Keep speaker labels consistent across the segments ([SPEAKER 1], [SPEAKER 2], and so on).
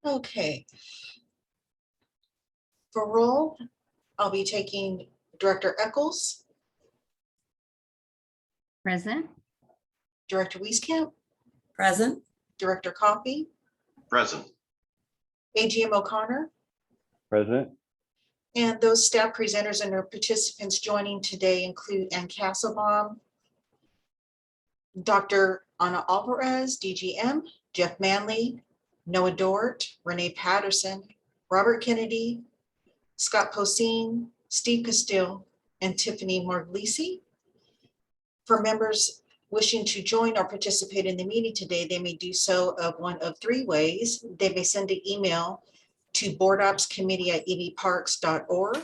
[SPEAKER 1] Okay. For roll, I'll be taking Director Eichels,
[SPEAKER 2] Present.
[SPEAKER 1] Director Wieskamp,
[SPEAKER 3] Present.
[SPEAKER 1] Director Coffey,
[SPEAKER 4] Present.
[SPEAKER 1] AGM O'Connor,
[SPEAKER 5] Present.
[SPEAKER 1] and those staff presenters and their participants joining today include Ann Castlebaum, Dr. Ana Alvarez, DGM, Jeff Manley, Noah Dort, Renee Patterson, Robert Kennedy, Scott Poseen, Steve Castile, and Tiffany Marglisi. For members wishing to join or participate in the meeting today, they may do so of one of three ways. They may send an email to boardopscommittee@evparks.org.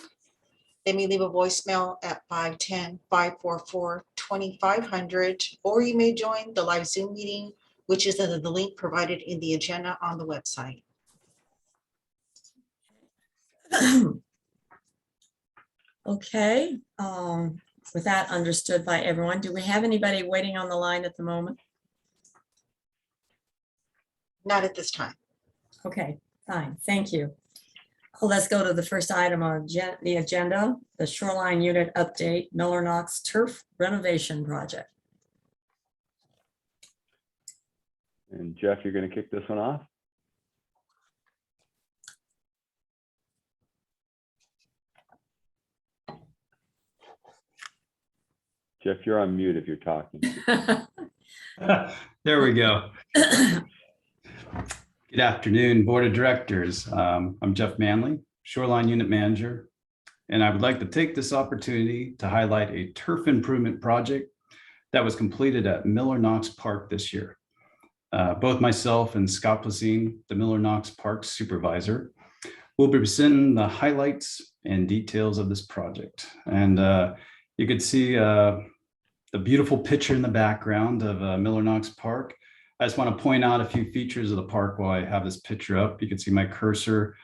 [SPEAKER 1] They may leave a voicemail at 510-544-2500, or you may join the live Zoom meeting, which is the link provided in the agenda on the website.
[SPEAKER 3] Okay, with that understood by everyone, do we have anybody waiting on the line at the moment?
[SPEAKER 1] Not at this time.
[SPEAKER 3] Okay, fine, thank you. Let's go to the first item on the agenda, the Shoreline Unit Update, Miller Knox Turf Renovation Project.
[SPEAKER 5] And Jeff, you're going to kick this one off? Jeff, you're on mute if you're talking.
[SPEAKER 6] There we go. Good afternoon, Board of Directors. I'm Jeff Manley, Shoreline Unit Manager, and I would like to take this opportunity to highlight a turf improvement project that was completed at Miller Knox Park this year. Both myself and Scott Poseen, the Miller Knox Park Supervisor, will be presenting the highlights and details of this project. And you can see the beautiful picture in the background of Miller Knox Park. I just want to point out a few features of the park while I have this picture up. You can see my cursor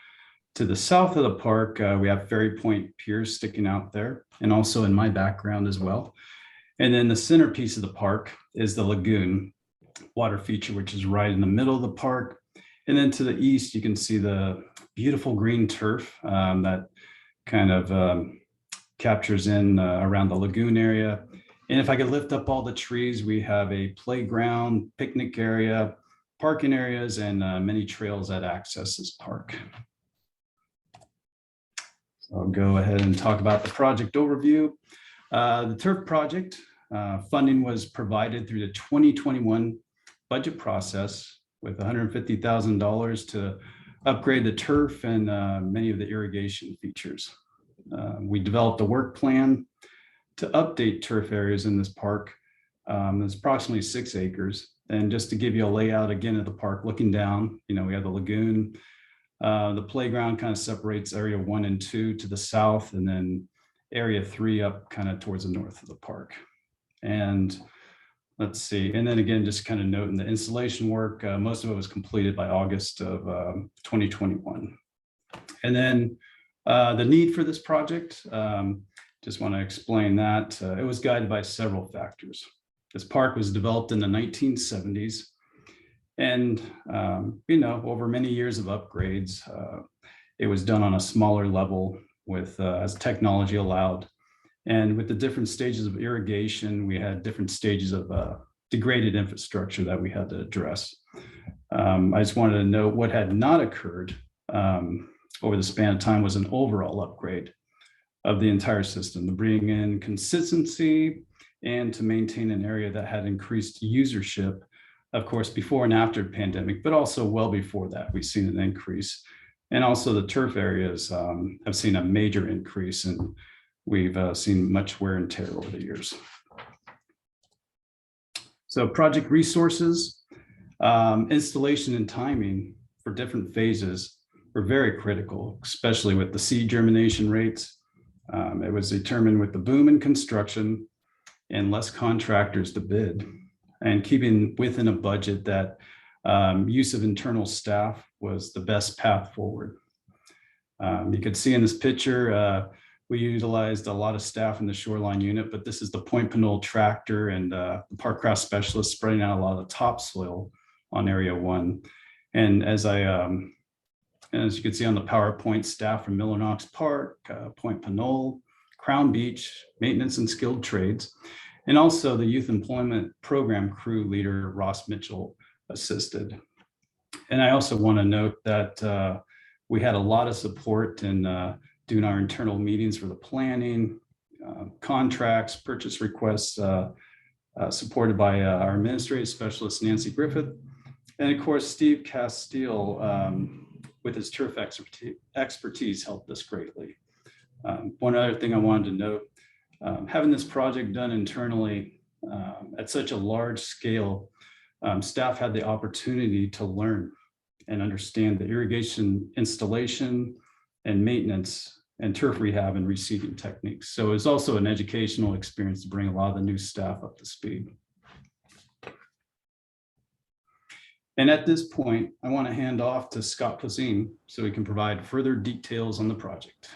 [SPEAKER 6] to the south of the park. We have Ferry Point Piers sticking out there, and also in my background as well. And then the centerpiece of the park is the lagoon water feature, which is right in the middle of the park. And then to the east, you can see the beautiful green turf that kind of captures in around the lagoon area. And if I could lift up all the trees, we have a playground, picnic area, parking areas, and many trails that access this park. So I'll go ahead and talk about the project overview. The turf project funding was provided through the 2021 budget process with $150,000 to upgrade the turf and many of the irrigation features. We developed a work plan to update turf areas in this park. There's approximately 6 acres. And just to give you a layout again of the park, looking down, we have the lagoon. The playground kind of separates area 1 and 2 to the south, and then area 3 up kind of towards the north of the park. And let's see, and then again, just kind of noting the installation work, most of it was completed by August of 2021. And then the need for this project, just want to explain that. It was guided by several factors. This park was developed in the 1970s. And, over many years of upgrades, it was done on a smaller level with as technology allowed. And with the different stages of irrigation, we had different stages of degraded infrastructure that we had to address. I just wanted to note what had not occurred over the span of time was an overall upgrade of the entire system, to bring in consistency and to maintain an area that had increased usership, of course, before and after the pandemic, but also well before that, we've seen an increase. And also the turf areas have seen a major increase, and we've seen much wear and tear over the years. So project resources, installation and timing for different phases were very critical, especially with the seed germination rates. It was determined with the boom in construction and less contractors to bid, and keeping within a budget that use of internal staff was the best path forward. You could see in this picture, we utilized a lot of staff in the shoreline unit, but this is the point panola tractor and the park craft specialist spreading out a lot of topsoil on area 1. And as I And as you can see on the PowerPoint, staff from Miller Knox Park, Point Pinole, Crown Beach, maintenance and skilled trades, and also the youth employment program crew leader, Ross Mitchell, assisted. And I also want to note that we had a lot of support in doing our internal meetings for the planning, contracts, purchase requests, supported by our administrative specialist, Nancy Griffith. And of course, Steve Castile, with his turf expertise, helped us greatly. One other thing I wanted to note, having this project done internally at such a large scale, staff had the opportunity to learn and understand the irrigation installation and maintenance and turf rehab and reseeding techniques. So it's also an educational experience to bring a lot of the new staff up to speed. And at this point, I want to hand off to Scott Plazine so he can provide further details on the project.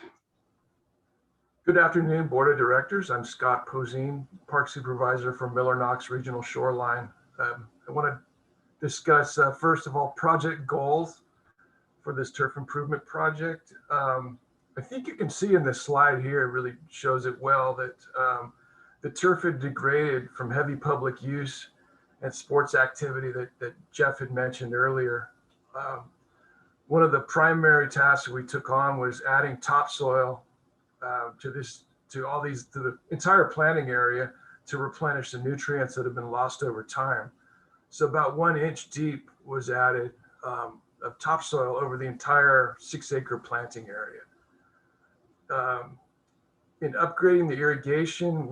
[SPEAKER 2] Good afternoon, Board of Directors. I'm Scott Posine, Park Supervisor for Miller Knox Regional Shoreline. I want to discuss, first of all, project goals for this turf improvement project. I think you can see in this slide here, it really shows it well, that the turf had degraded from heavy public use and sports activity that Jeff had mentioned earlier. One of the primary tasks we took on was adding topsoil to the entire planting area to replenish the nutrients that have been lost over time. So about 1 inch deep was added of topsoil over the entire 6-acre planting area. In upgrading the irrigation,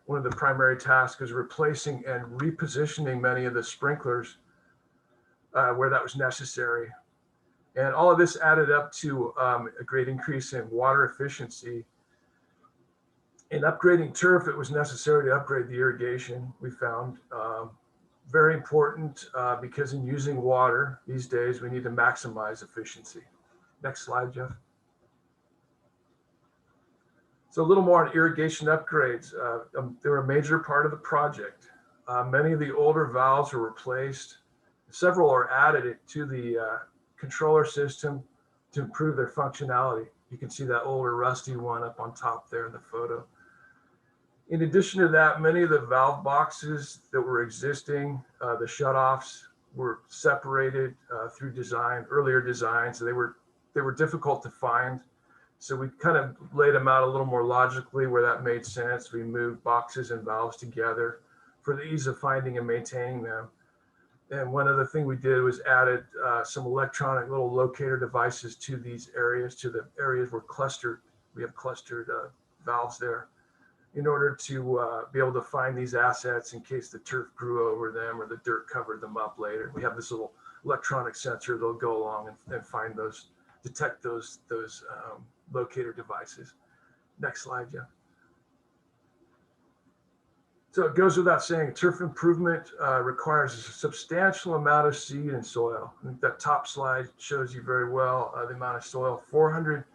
[SPEAKER 2] one of the primary tasks is replacing and repositioning many of the sprinklers where that was necessary. And all of this added up to a great increase in water efficiency. In upgrading turf, it was necessary to upgrade the irrigation, we found. Very important because in using water these days, we need to maximize efficiency. Next slide, Jeff. So a little more on irrigation upgrades. They were a major part of the project. Many of the older valves were replaced. Several are added to the controller system to improve their functionality. You can see that older rusty one up on top there in the photo. In addition to that, many of the valve boxes that were existing, the shutoffs, were separated through earlier designs. So they were difficult to find. So we kind of laid them out a little more logically where that made sense. We moved boxes and valves together for the ease of finding and maintaining them. And one other thing we did was added some electronic little locator devices to these areas, to the areas where we have clustered valves there, in order to be able to find these assets in case the turf grew over them or the dirt covered them up later. We have this little electronic sensor that'll go along and find those, detect those locator devices. Next slide, Jeff. So it goes without saying, turf improvement requires a substantial amount of seed and soil. I think that top slide shows you very well the amount of soil. 400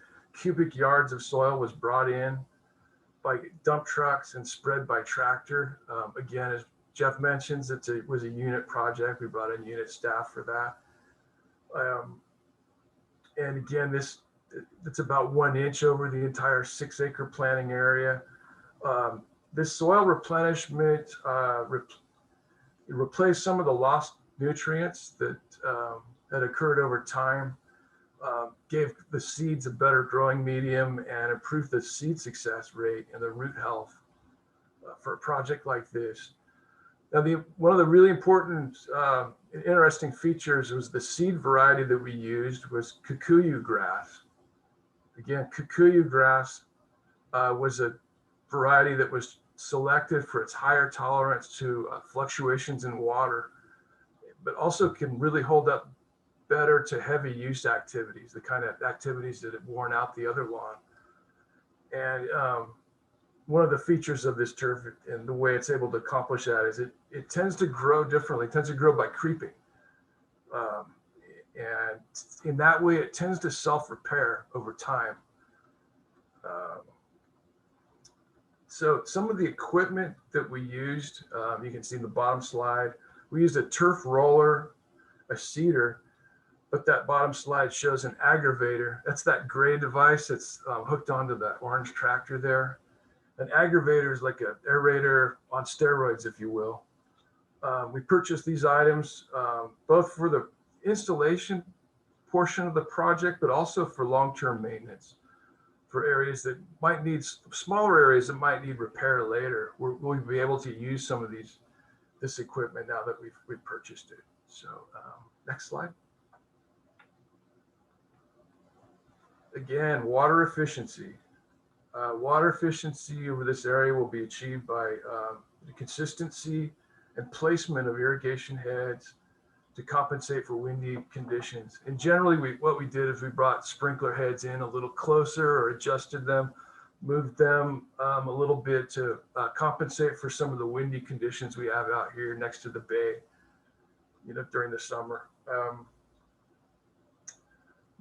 [SPEAKER 2] cubic yards of soil was brought in by dump trucks and spread by tractor. Again, as Jeff mentions, it was a unit project. We brought in unit staff for that. And again, it's about 1 inch over the entire 6-acre planting area. This soil replenishment replaced some of the lost nutrients that had occurred over time, gave the seeds a better growing medium, and improved the seed success rate and the root health for a project like this. Now, one of the really important and interesting features was the seed variety that we used was kikuyu grass. Again, kikuyu grass was a variety that was selected for its higher tolerance to fluctuations in water, but also can really hold up better to heavy use activities, the kind of activities that have worn out the other lawn. And one of the features of this turf and the way it's able to accomplish that is it tends to grow differently. It tends to grow by creeping. And in that way, it tends to self-repair over time. So some of the equipment that we used, you can see in the bottom slide, we used a turf roller, a seeder, but that bottom slide shows an aggravator. That's that gray device that's hooked onto that orange tractor there. An aggravator is like an aerator on steroids, if you will. We purchased these items both for the installation portion of the project, but also for long-term maintenance for areas that might need, smaller areas that might need repair later. We'll be able to use some of this equipment now that we've purchased it. So next slide. Again, water efficiency. Water efficiency over this area will be achieved by the consistency and placement of irrigation heads to compensate for windy conditions. And generally, what we did is we brought sprinkler heads in a little closer or adjusted them, moved them a little bit to compensate for some of the windy conditions we have out here next to the bay, during the summer.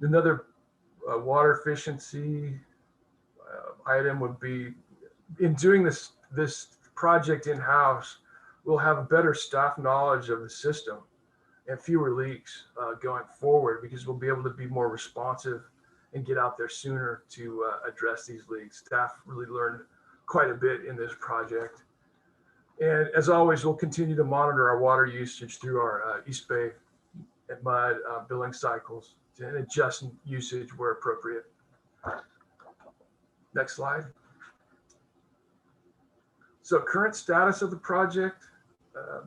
[SPEAKER 2] Another water efficiency item would be, in doing this project in-house, we'll have a better staff knowledge of the system and fewer leaks going forward, because we'll be able to be more responsive and get out there sooner to address these leaks. Staff really learned quite a bit in this project. And as always, we'll continue to monitor our water usage through our East Bay and mud billing cycles and adjust usage where appropriate. Next slide. So current status of the project.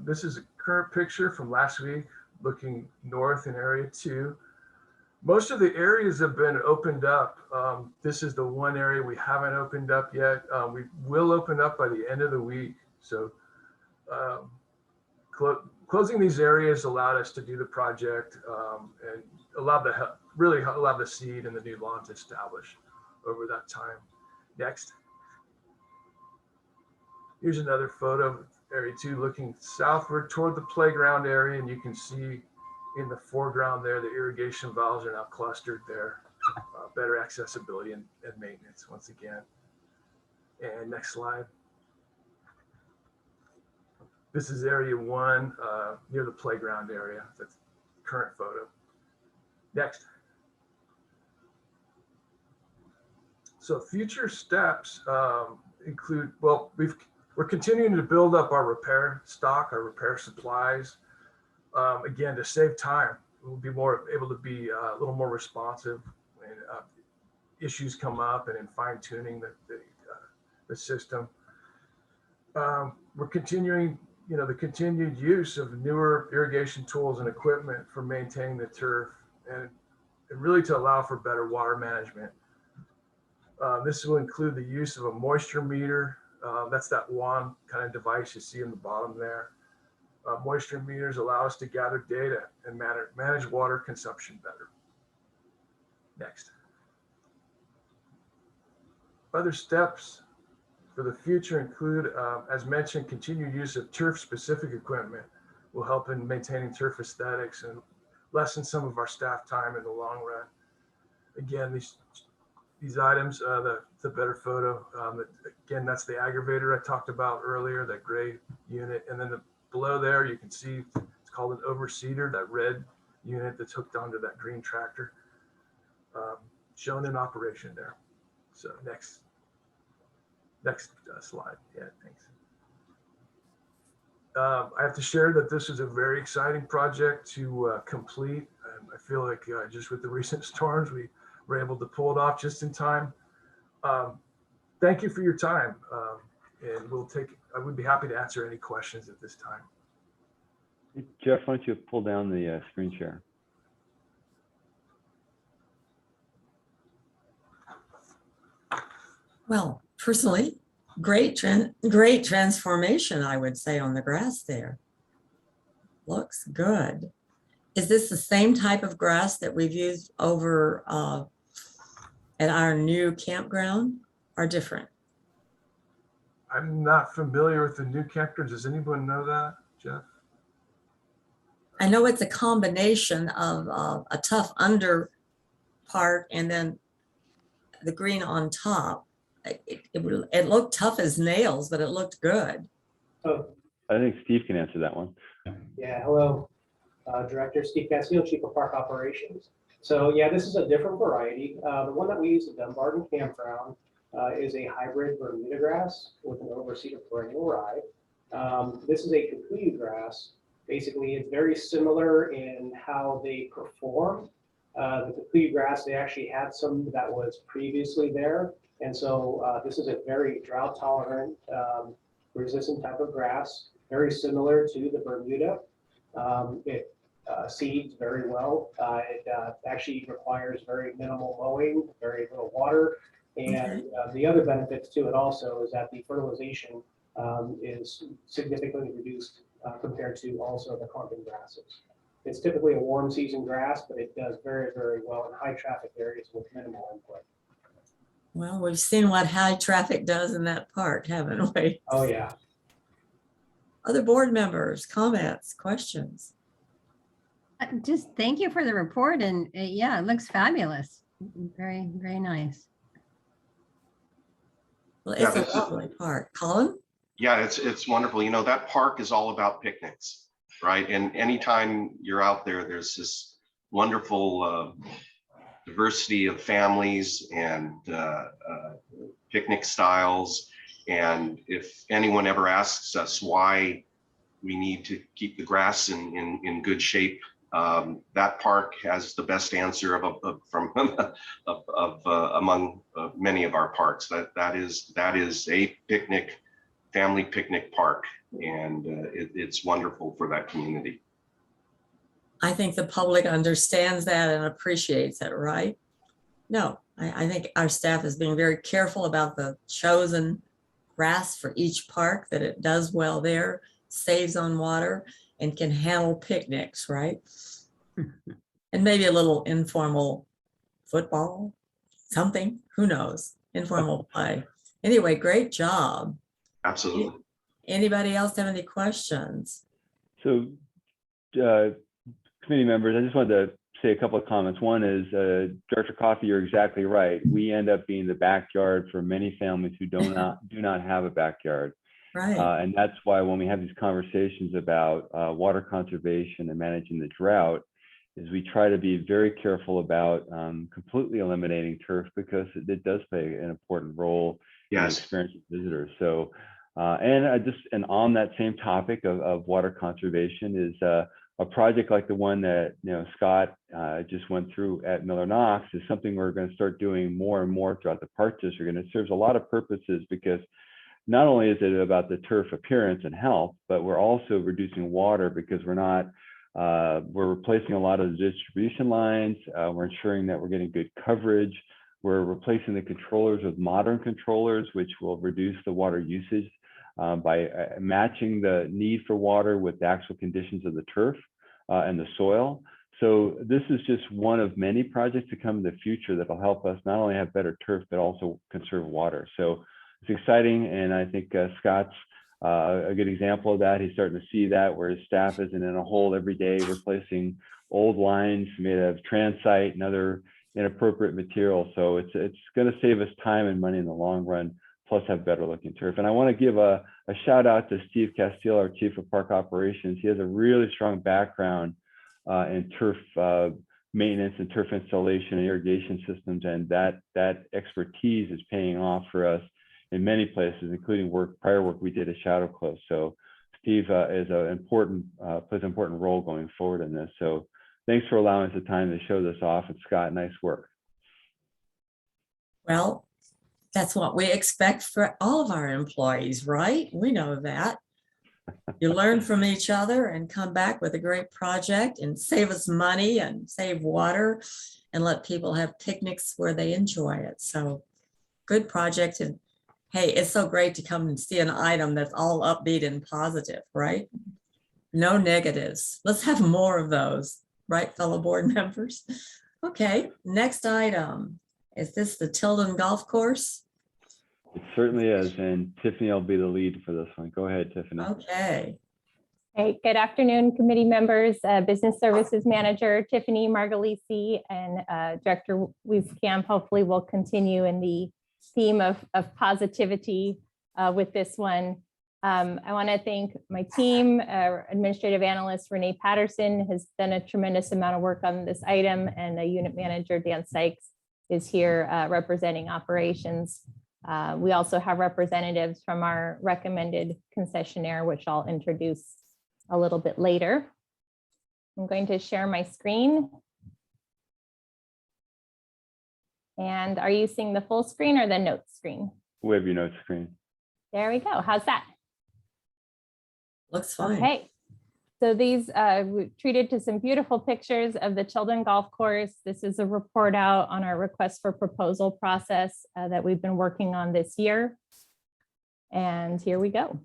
[SPEAKER 2] This is a current picture from last week, looking north in area 2. Most of the areas have been opened up. This is the one area we haven't opened up yet. We will open up by the end of the week. So closing these areas allowed us to do the project and really allowed the seed and the new lawn to establish over that time. Next. Here's another photo of area 2 looking southward toward the playground area, and you can see in the foreground there the irrigation valves are now clustered there. Better accessibility and maintenance once again. And next slide. This is area 1 near the playground area. That's the current photo. Next. So future steps include, well, we're continuing to build up our repair stock, our repair supplies. Again, to save time, we'll be able to be a little more responsive when issues come up and in fine tuning the system. We're continuing, the continued use of newer irrigation tools and equipment for maintaining the turf and really to allow for better water management. This will include the use of a moisture meter. That's that wand kind of device you see in the bottom there. Moisture meters allow us to gather data and manage water consumption better. Next. Other steps for the future include, as mentioned, continued use of turf-specific equipment will help in maintaining turf aesthetics and lessen some of our staff time in the long run. Again, these items, the better photo, again, that's the aggravator I talked about earlier, that gray unit. And then below there, you can see it's called an overseeder, that red unit that's hooked onto that green tractor, shown in operation there. So next slide. Yeah, thanks. I have to share that this is a very exciting project to complete. I feel like just with the recent storms, we were able to pull it off just in time. Thank you for your time. And I would be happy to answer any questions at this time.
[SPEAKER 5] Hey, Jeff, why don't you pull down the screen share?
[SPEAKER 3] Well, personally, great transformation, I would say, on the grass there. Looks good. Is this the same type of grass that we've used over at our new campground, or different?
[SPEAKER 2] I'm not familiar with the new campground. Does anyone know that, Jeff?
[SPEAKER 3] I know it's a combination of a tough under part and then the green on top. It looked tough as nails, but it looked good.
[SPEAKER 4] Oh,
[SPEAKER 5] I think Steve can answer that one.
[SPEAKER 4] yeah, hello. Director Steve Castillo, Chief of Park Operations. So yeah, this is a different variety. The one that we use at Dumbarton Campground is a hybrid Bermuda grass with an overseed of perennial rye. This is a kikuyu grass. Basically, it's very similar in how they perform. The kikuyu grass, they actually had some that was previously there. And so this is a very drought tolerant, resistant type of grass, very similar to the Bermuda. It seeds very well. It actually requires very minimal mowing, very little water. And the other benefits to it also is that the fertilization is significantly reduced compared to also the clumping grasses. It's typically a warm season grass, but it does very, very well in high traffic areas with minimal input.
[SPEAKER 3] Well, we've seen what high traffic does in that park, haven't we?
[SPEAKER 4] Oh, yeah.
[SPEAKER 3] Other board members, comments, questions?
[SPEAKER 7] Just thank you for the report, and yeah, it looks fabulous. Very, very nice.
[SPEAKER 3] Well,
[SPEAKER 8] Yeah,
[SPEAKER 3] it's
[SPEAKER 8] this
[SPEAKER 3] a
[SPEAKER 8] is-
[SPEAKER 3] lovely park. Colin?
[SPEAKER 8] Yeah, it's wonderful. You know, that park is all about picnics, right? And anytime you're out there, there's this wonderful diversity of families and picnic styles. And if anyone ever asks us why we need to keep the grass in good shape, that park has the best answer among many of our parks. That is a picnic, family picnic park, and it's wonderful for that community.
[SPEAKER 3] I think the public understands that and appreciates it, right? No, I think our staff is being very careful about the chosen grass for each park, that it does well there, saves on water, and can handle picnics, right? And maybe a little informal football, something, who knows, informal play. Anyway, great job.
[SPEAKER 8] Absolutely.
[SPEAKER 3] Anybody else have any questions?
[SPEAKER 5] So, committee members, I just wanted to say a couple of comments. One is, Director Coffey, you're exactly right. We end up being the backyard for many families who do not have a backyard.
[SPEAKER 3] Right.
[SPEAKER 5] And that's why when we have these conversations about water conservation and managing the drought, is we try to be very careful about completely eliminating turf, because it does play an important role in the
[SPEAKER 8] Yes.
[SPEAKER 5] experience of visitors. So, and on that same topic of water conservation is a project like the one that Scott just went through at Miller Knox is something we're going to start doing more and more throughout the Park District, and it serves a lot of purposes, because not only is it about the turf appearance and health, but we're also reducing water, because we're replacing a lot of the distribution lines. We're ensuring that we're getting good coverage. We're replacing the controllers with modern controllers, which will reduce the water usage by matching the need for water with the actual conditions of the turf and the soil. So this is just one of many projects to come in the future that will help us not only have better turf, but also conserve water. So it's exciting, and I think Scott's a good example of that. He's starting to see that, where his staff isn't in a hole every day replacing old lines made of transite and other inappropriate material. So it's going to save us time and money in the long run, plus have better looking turf. And I want to give a shout out to Steve Castillo, our Chief of Park Operations. He has a really strong background in turf maintenance and turf installation and irrigation systems, and that expertise is paying off for us in many places, including prior work we did at Shadow Close. So Steve is plays an important role going forward in this. So thanks for allowing us the time to show this off. And Scott, nice work.
[SPEAKER 3] Well, that's what we expect for all of our employees, right? We know that. You learn from each other and come back with a great project and save us money and save water and let people have picnics where they enjoy it. So good project. And hey, it's so great to come and see an item that's all upbeat and positive, right? No negatives. Let's have more of those, right, fellow board members? Okay, next item. Is this the Tilden Golf Course?
[SPEAKER 5] It certainly is. And Tiffany will be the lead for this one. Go ahead, Tiffany.
[SPEAKER 3] Okay.
[SPEAKER 9] Hey, good afternoon, committee members, Business Services Manager Tiffany Margalisi and Director Wieskamp. Hopefully we'll continue in the theme of positivity with this one. I want to thank my team. Administrative analyst Renee Patterson has done a tremendous amount of work on this item, and the unit manager Dan Sykes is here representing operations. We also have representatives from our recommended concessionaire, which I'll introduce a little bit later. I'm going to share my screen. And are you seeing the full screen or the notes screen?
[SPEAKER 5] We have your notes screen.
[SPEAKER 9] There we go. How's that?
[SPEAKER 3] Looks fine.
[SPEAKER 9] Okay. So these we treated to some beautiful pictures of the Children Golf Course. This is a report out on our request for proposal process that we've been working on this year. And here we go.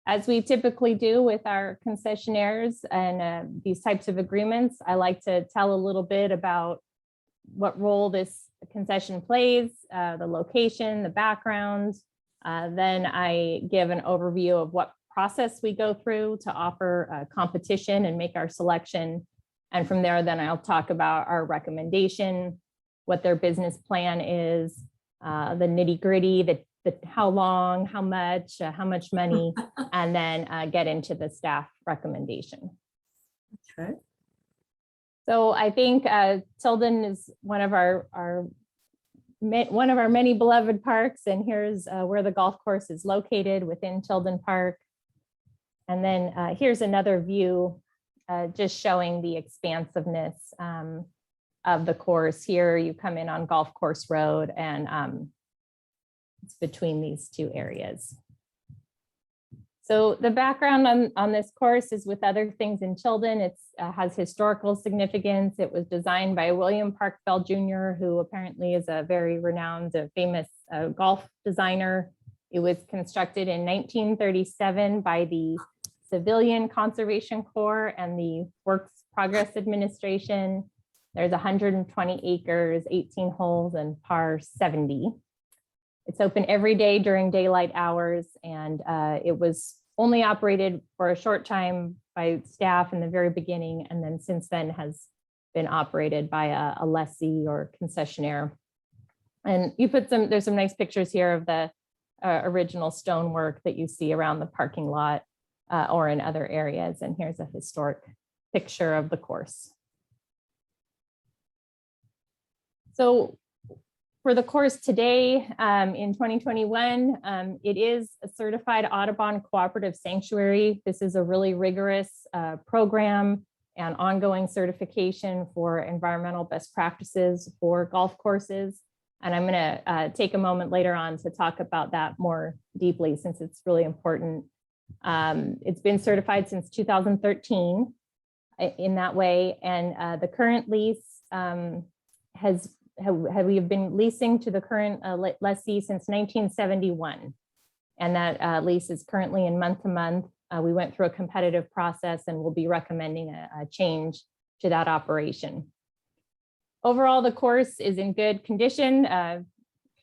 [SPEAKER 9] As we typically do with our concessionaires and these types of agreements, I like to tell a little bit about what role this concession plays, the location, the background. Then I give an overview of what process we go through to offer competition and make our selection. And from there, then I'll talk about our recommendation, what their business plan is, the nitty gritty, the how long, how much money, and then get into the staff recommendation.
[SPEAKER 3] Okay.
[SPEAKER 9] So I think Tilden is one of our many beloved parks, and here's where the golf course is located within Tilden Park. And then here's another view just showing the expansiveness of the course. Here you come in on Golf Course Road, and it's between these two areas. So the background on this course is with other things in Tilden. It has historical significance. It was designed by William Parkfeld Jr., who apparently is a very renowned, famous golf designer. It was constructed in 1937 by the Civilian Conservation Corps and the Works Progress Administration. There's 120 acres, 18 holes, and par 70. It's open every day during daylight hours, and it was only operated for a short time by staff in the very beginning, and then since then has been operated by a lessee or concessionaire. And you put there's some nice pictures here of the original stonework that you see around the parking lot or in other areas. And here's a historic picture of the course. So for the course today, in 2021, it is a certified Audubon Cooperative Sanctuary. This is a really rigorous program and ongoing certification for environmental best practices for golf courses. And I'm gonna take a moment later on to talk about that more deeply, since it's really important. It's been certified since 2013 in that way. And the current lease we have been leasing to the current lessee since 1971. And that lease is currently in month to month. We went through a competitive process and we'll be recommending a change to that operation. Overall, the course is in good condition.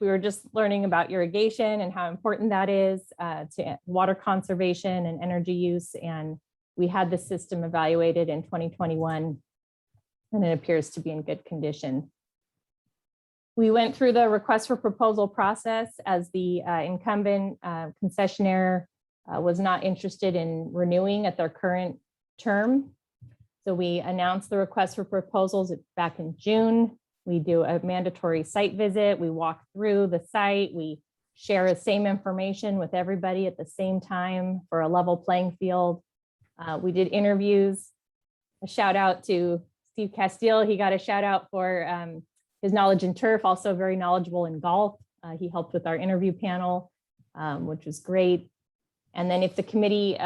[SPEAKER 9] We were just learning about irrigation and how important that is to water conservation and energy use. And we had the system evaluated in 2021, and it appears to be in good condition. We went through the request for proposal process as the incumbent concessionaire was not interested in renewing at their current term. So we announced the request for proposals back in June. We do a mandatory site visit. We walk through the site. We share the same information with everybody at the same time for a level playing field. We did interviews. A shout out to Steve Castile. He got a shout out for his knowledge in turf, also very knowledgeable in golf. He helped with our interview panel, which was great. And then if the committee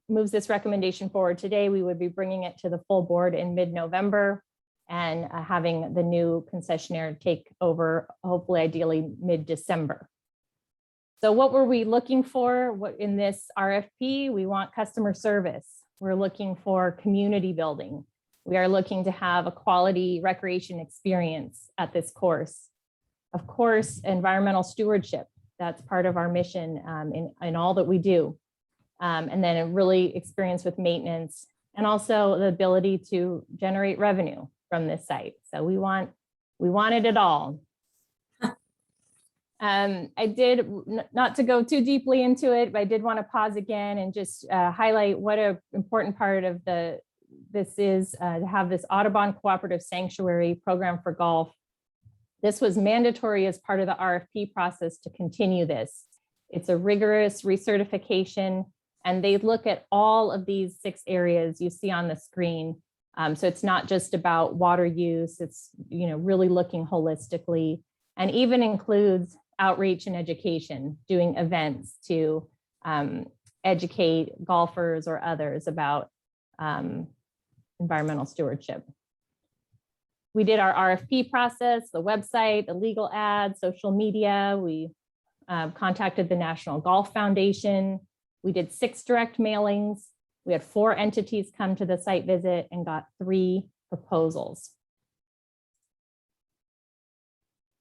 [SPEAKER 9] moves this recommendation forward today, we would be bringing it to the full board in mid-November and having the new concessionaire take over, hopefully ideally mid-December. So what were we looking for in this RFP? We want customer service. We're looking for community building. We are looking to have a quality recreation experience at this course. Of course, environmental stewardship. That's part of our mission in all that we do. And then a really experience with maintenance and also the ability to generate revenue from this site. So we wanted it all. I did, not to go too deeply into it, but I did want to pause again and just highlight what an important part of this is to have this Audubon Cooperative Sanctuary program for golf. This was mandatory as part of the RFP process to continue this. It's a rigorous recertification, and they look at all of these 6 areas you see on the screen. So it's not just about water use, it's really looking holistically, and even includes outreach and education, doing events to educate golfers or others about environmental stewardship. We did our RFP process, the website, the legal ads, social media. We contacted the National Golf Foundation. We did 6 direct mailings. We had 4 entities come to the site visit and got 3 proposals.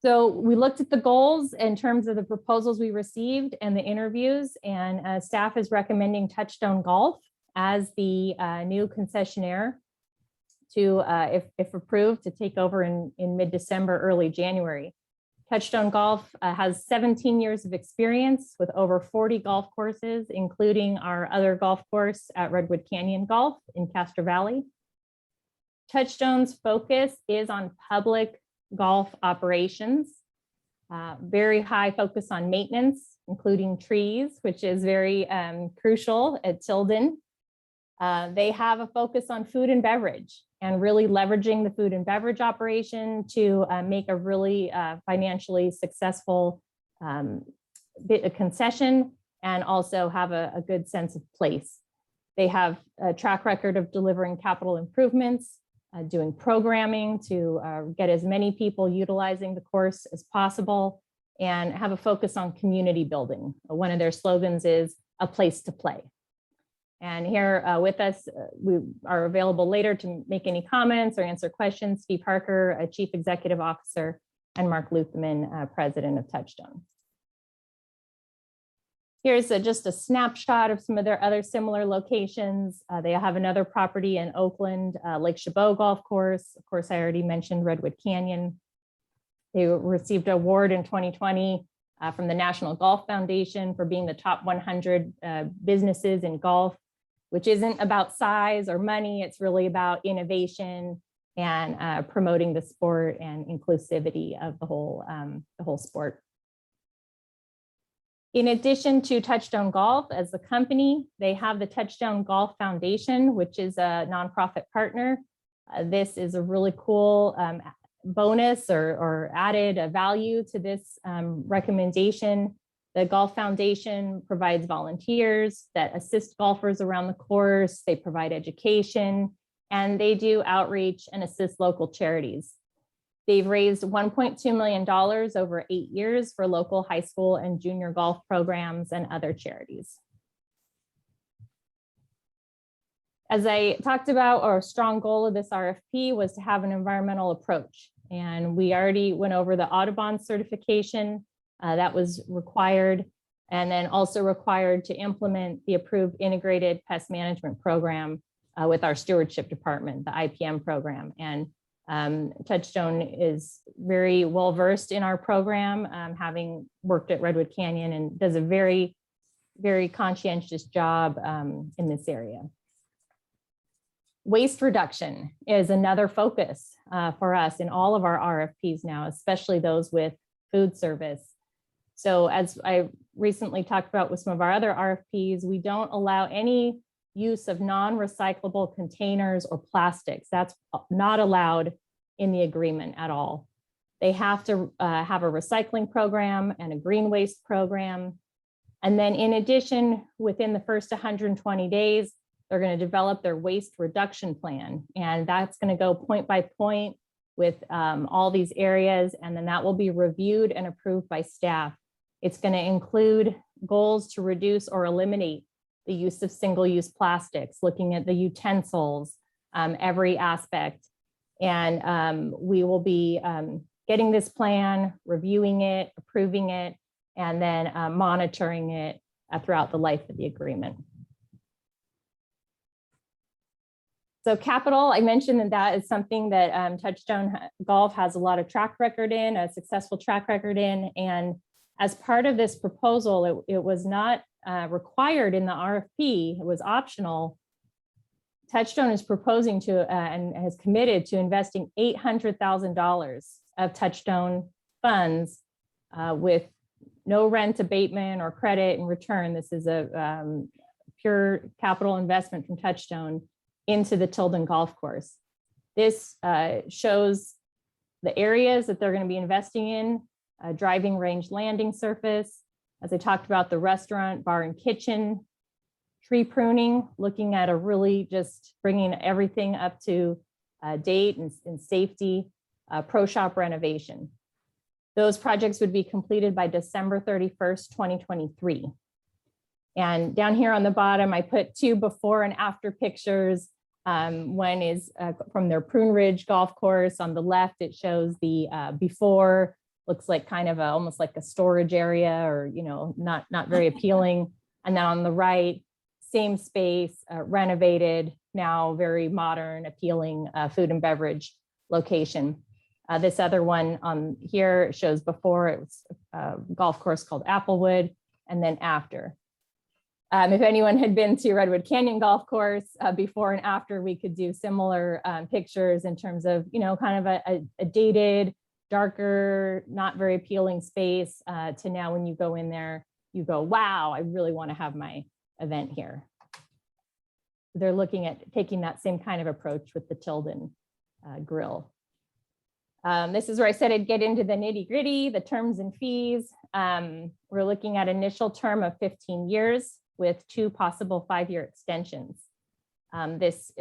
[SPEAKER 9] So we looked at the goals in terms of the proposals we received and the interviews, and staff is recommending Touchstone Golf as the new concessionaire to, if approved, to take over in mid-December, early January. Touchstone Golf has 17 years of experience with over 40 golf courses, including our other golf course at Redwood Canyon Golf in Castro Valley. Touchstone's focus is on public golf operations, very high focus on maintenance, including trees, which is very crucial at Tilden. They have a focus on food and beverage and really leveraging the food and beverage operation to make a really financially successful a concession, and also have a good sense of place. They have a track record of delivering capital improvements, doing programming to get as many people utilizing the course as possible, and have a focus on community building. One of their slogans is a place to play. And here with us, we are available later to make any comments or answer questions. Steve Harker, Chief Executive Officer, and Mark Luthman, President of Touchstone. Here's just a snapshot of some of their other similar locations. They have another property in Oakland, Lake Chabot Golf Course. Of course, I already mentioned Redwood Canyon. They received an award in 2020 from the National Golf Foundation for being the top 100 businesses in golf, which isn't about size or money. It's really about innovation and promoting the sport and inclusivity of the whole sport. In addition to Touchstone Golf as the company, they have the Touchstone Golf Foundation, which is a nonprofit partner. This is a really cool bonus or added value to this recommendation. The Golf Foundation provides volunteers that assist golfers around the course. They provide education, and they do outreach and assist local charities. They've raised $1.2 million over 8 years for local high school and junior golf programs and other charities. As I talked about, our strong goal of this RFP was to have an environmental approach. And we already went over the Audubon certification that was required, and then also required to implement the approved integrated pest management program with our stewardship department, the IPM program. And Touchstone is very well versed in our program, having worked at Redwood Canyon, and does a very, very conscientious job in this area. Waste reduction is another focus for us in all of our RFPs now, especially those with food service. So as I recently talked about with some of our other RFPs, we don't allow any use of non-recyclable containers or plastics. That's not allowed in the agreement at all. They have to have a recycling program and a green waste program. And then in addition, within the first 120 days, they're going to develop their waste reduction plan. And that's going to go point by point with all these areas. And then that will be reviewed and approved by staff. It's going to include goals to reduce or eliminate the use of single-use plastics, looking at the utensils, every aspect. And we will be getting this plan, reviewing it, approving it, and then monitoring it throughout the life of the agreement. So capital, I mentioned that is something that Touchstone Golf has a lot of track record in, a successful track record in, and As part of this proposal, it was not required in the RFP, it was optional. Touchstone is proposing to and has committed to investing $800,000 of Touchstone funds with no rent abatement or credit in return. This is a pure capital investment from Touchstone into the Tilden Golf Course. This shows the areas that they're going to be investing in, driving range landing surface. As I talked about, the restaurant, bar and kitchen, tree pruning, looking at a really just bringing everything up to date and safety, pro shop renovation. Those projects would be completed by December 31st, 2023. And down here on the bottom, I put 2 before and after pictures. One is from their Prune Ridge Golf Course. On the left, it shows the before, looks like kind of almost like a storage area, or not very appealing. And then on the right, same space, renovated, now very modern, appealing food and beverage location. This other one on here shows before, it was a golf course called Applewood, and then after. If anyone had been to Redwood Canyon Golf Course before and after, we could do similar pictures in terms of, kind of a dated, darker, not very appealing space to now when you go in there, you go, wow, I really want to have my event here. They're looking at taking that same kind of approach with the Tilden grill. This is where I said I'd get into the nitty gritty, the terms and fees. We're looking at initial term of 15 years with 2 possible 5-year extensions. This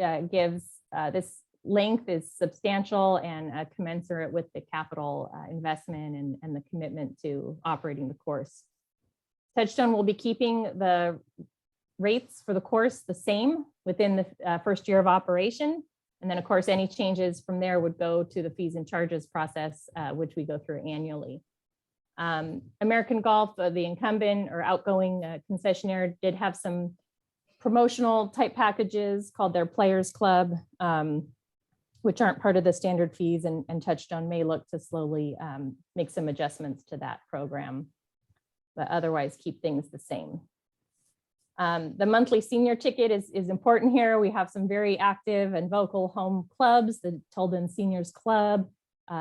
[SPEAKER 9] length is substantial and commensurate with the capital investment and the commitment to operating the course. Touchstone will be keeping the rates for the course the same within the first year of operation. And then, of course, any changes from there would go to the fees and charges process, which we go through annually. American Golf, the incumbent or outgoing concessionaire, did have some promotional type packages called their Players Club, which aren't part of the standard fees, and Touchstone may look to slowly make some adjustments to that program, but otherwise keep things the same. The monthly senior ticket is important here. We have some very active and vocal home clubs, the Tilden Seniors Club.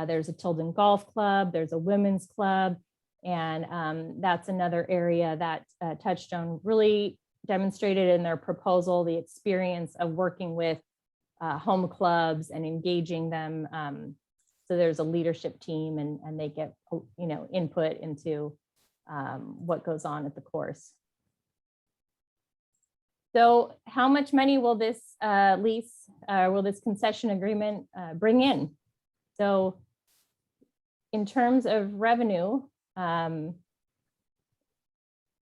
[SPEAKER 9] There's a Tilden Golf Club, there's a women's club, and that's another area that Touchstone really demonstrated in their proposal, the experience of working with home clubs and engaging them. So there's a leadership team and they get input into what goes on at the course. So how much money will this will this concession agreement bring in? So in terms of revenue,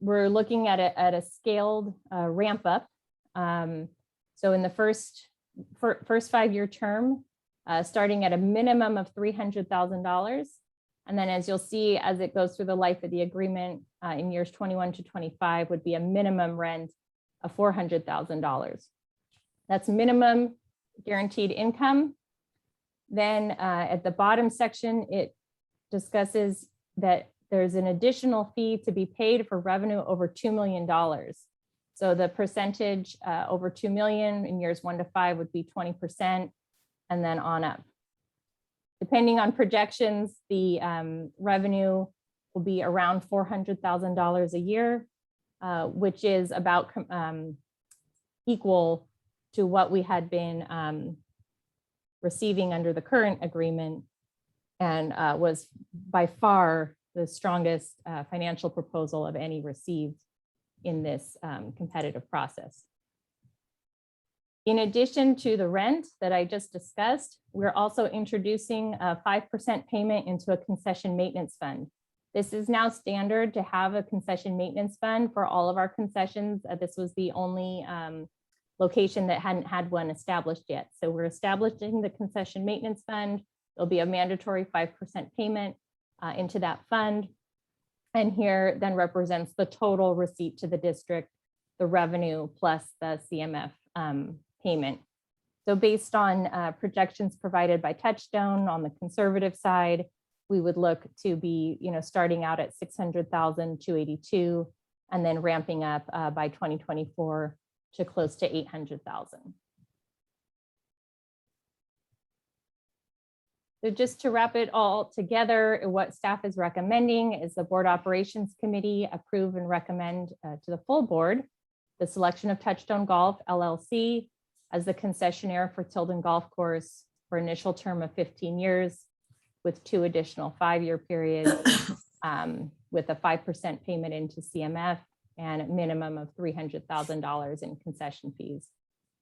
[SPEAKER 9] we're looking at a scaled ramp up. So in the first 5-year term, starting at a minimum of $300,000. And then as you'll see, as it goes through the life of the agreement in years 21 to 25 would be a minimum rent of $400,000. That's minimum guaranteed income. Then at the bottom section, it discusses that there's an additional fee to be paid for revenue over $2 million. So the percentage over 2 million in years 1 to 5 would be 20%, and then on up. Depending on projections, the revenue will be around $400,000 a year, which is about equal to what we had been receiving under the current agreement, and was by far the strongest financial proposal of any received in this competitive process. In addition to the rent that I just discussed, we're also introducing a 5% payment into a concession maintenance fund. This is now standard to have a concession maintenance fund for all of our concessions. This was the only location that hadn't had one established yet. So we're establishing the concession maintenance fund. There'll be a mandatory 5% payment into that fund. And here then represents the total receipt to the district, the revenue plus the CMF payment. So based on projections provided by Touchstone on the conservative side, we would look to be, starting out at 600,282 and then ramping up by 2024 to close to 800,000. So just to wrap it all together, what staff is recommending is the Board Operations Committee approve and recommend to the full board the selection of Touchstone Golf LLC as the concessionaire for Tilden Golf Course for initial term of 15 years with 2 additional 5-year periods with a 5% payment into CMF and a minimum of $300,000 in concession fees,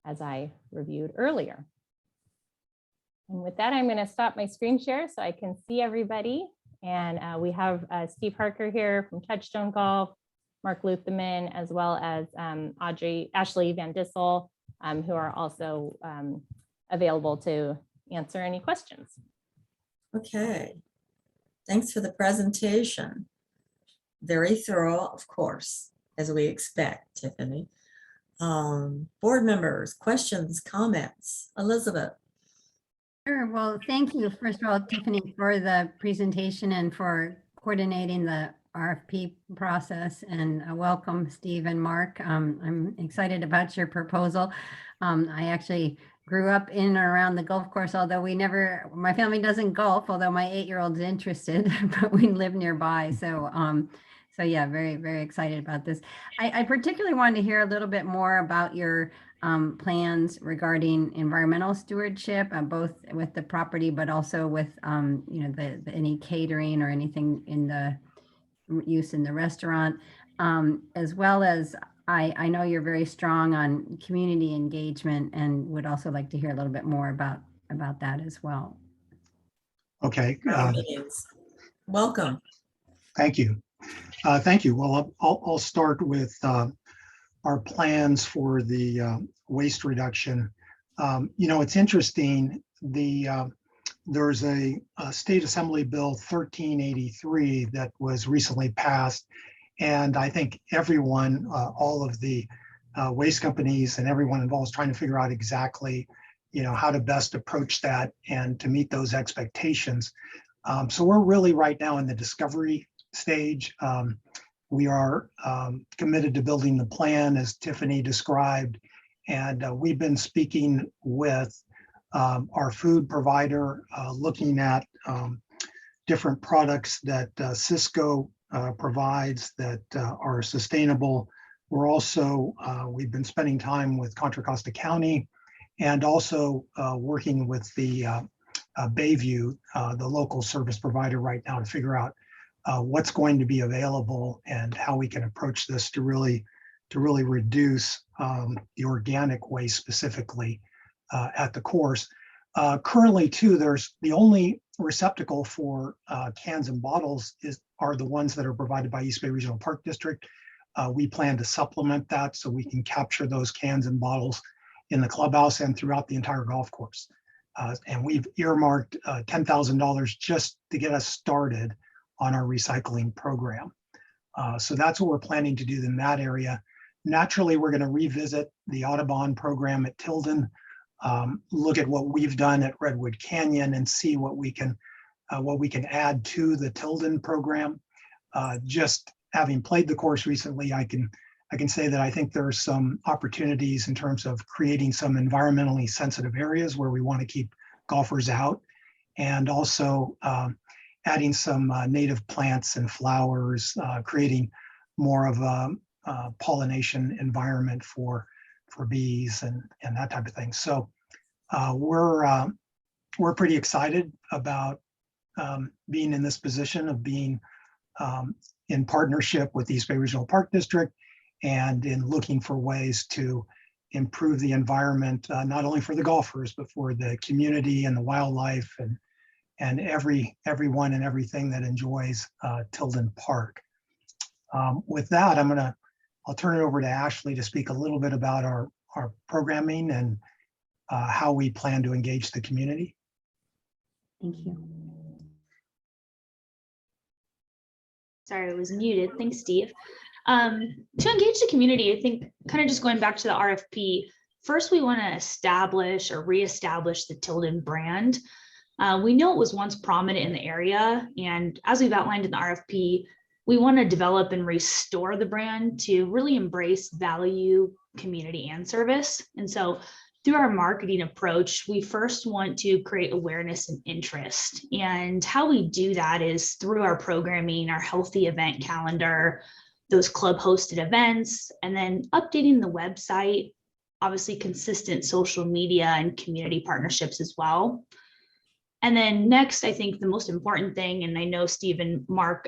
[SPEAKER 9] as I reviewed earlier. And with that, I'm going to stop my screen share so I can see everybody. And we have Steve Harker here from Touchstone Golf, Mark Luthman, as well as Ashley Van Dissel, who are also available to answer any questions.
[SPEAKER 3] Okay, thanks for the presentation. Very thorough, of course, as we expect, Tiffany. Board members, questions, comments? Elizabeth.
[SPEAKER 7] Sure. Well, thank you, first of all, Tiffany, for the presentation and for coordinating the RFP process, and welcome, Steve and Mark. I'm excited about your proposal. I actually grew up in and around the golf course, although my family doesn't golf, although my 8-year-old's interested, but we live nearby. So yeah, very, very excited about this. I particularly wanted to hear a little bit more about your plans regarding environmental stewardship, both with the property, but also with any catering or anything in the use in the restaurant, as well as I know you're very strong on community engagement, and would also like to hear a little bit more about that as well.
[SPEAKER 10] Okay.
[SPEAKER 3] Welcome.
[SPEAKER 10] Thank you. Thank you. Well, I'll start with our plans for the waste reduction. It's interesting. There's a State Assembly Bill 1383 that was recently passed, and I think everyone, all of the waste companies and everyone involved is trying to figure out exactly, how to best approach that and to meet those expectations. So we're really right now in the discovery stage. We are committed to building the plan as Tiffany described, and we've been speaking with our food provider, looking at different products that Cisco provides that are sustainable. We're also, we've been spending time with Contra Costa County, and also working with the Bayview, the local service provider right now, to figure out what's going to be available and how we can approach this to really reduce the organic waste specifically at the course. Currently too, there's the only receptacle for cans and bottles are the ones that are provided by East Bay Regional Park District. We plan to supplement that so we can capture those cans and bottles in the clubhouse and throughout the entire golf course. And we've earmarked $10,000 just to get us started on our recycling program. So that's what we're planning to do in that area. Naturally, we're going to revisit the Audubon program at Tilden, look at what we've done at Redwood Canyon, and see what we can add to the Tilden program. Just having played the course recently, I can say that I think there are some opportunities in terms of creating some environmentally sensitive areas where we want to keep golfers out, and also adding some native plants and flowers, creating more of a pollination environment for bees and that type of thing. So we're pretty excited about being in this position of being in partnership with the East Bay Regional Park District, and in looking for ways to improve the environment, not only for the golfers, but for the community and the wildlife and everyone and everything that enjoys Tilden Park. With that, I'll turn it over to Ashley to speak a little bit about our programming and how we plan to engage the community.
[SPEAKER 7] Thank you.
[SPEAKER 11] Sorry, I was muted. Thanks, Steve. To engage the community, I think kind of just going back to the RFP, first we want to establish or reestablish the Tilden brand. We know it was once prominent in the area, and as we've outlined in the RFP, we want to develop and restore the brand to really embrace value, community, and service. And so through our marketing approach, we first want to create awareness and interest. And how we do that is through our programming, our healthy event calendar, those club hosted events, and then updating the website, obviously consistent social media and community partnerships as well. And then next, I think the most important thing, and I know Steve and Mark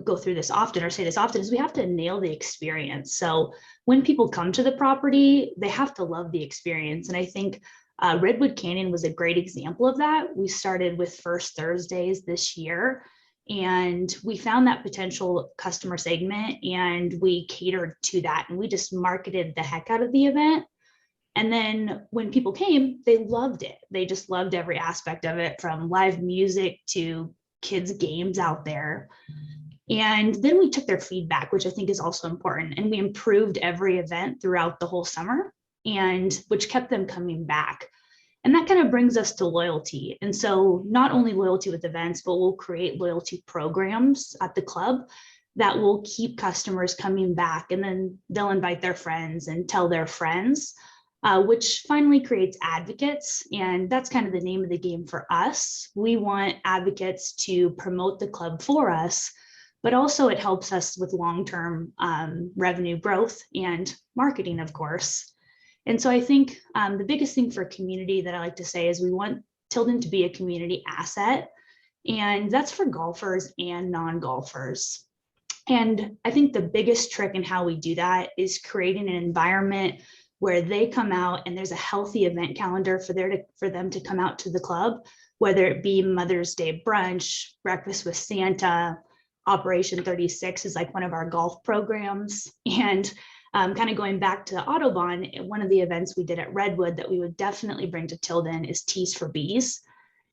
[SPEAKER 11] go through this often or say this often, is we have to nail the experience. So when people come to the property, they have to love the experience. And I think Redwood Canyon was a great example of that. We started with First Thursdays this year, and we found that potential customer segment and we catered to that, and we just marketed the heck out of the event. And then when people came, they loved it. They just loved every aspect of it, from live music to kids' games out there. And then we took their feedback, which I think is also important. And we improved every event throughout the whole summer, and which kept them coming back. And that kind of brings us to loyalty. And so not only loyalty with events, but we'll create loyalty programs at the club that will keep customers coming back. And then they'll invite their friends and tell their friends. Which finally creates advocates. And that's kind of the name of the game for us. We want advocates to promote the club for us, but also it helps us with long-term revenue growth and marketing, of course. And so I think the biggest thing for community that I like to say is we want Tilden to be a community asset. And that's for golfers and non-golfers. And I think the biggest trick in how we do that is creating an environment where they come out and there's a healthy event calendar for them to come out to the club, whether it be Mother's Day brunch, breakfast with Santa, Operation 36 is like one of our golf programs. And kind of going back to Audubon, one of the events we did at Redwood that we would definitely bring to Tilden is Teas for Bees.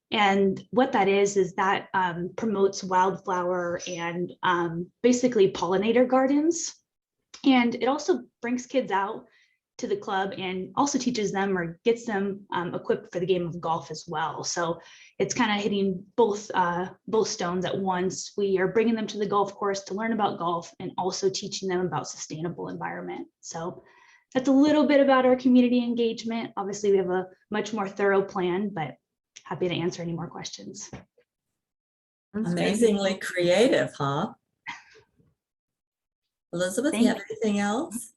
[SPEAKER 11] And what that is that promotes wildflower and basically pollinator gardens. And it also brings kids out to the club and also teaches them or gets them equipped for the game of golf as well. So it's kind of hitting both stones at once. We are bringing them to the golf course to learn about golf and also teaching them about sustainable environment. So that's a little bit about our community engagement. Obviously, we have a much more thorough plan, but happy to answer any more questions.
[SPEAKER 3] Amazingly creative, huh? Elizabeth, you have anything else?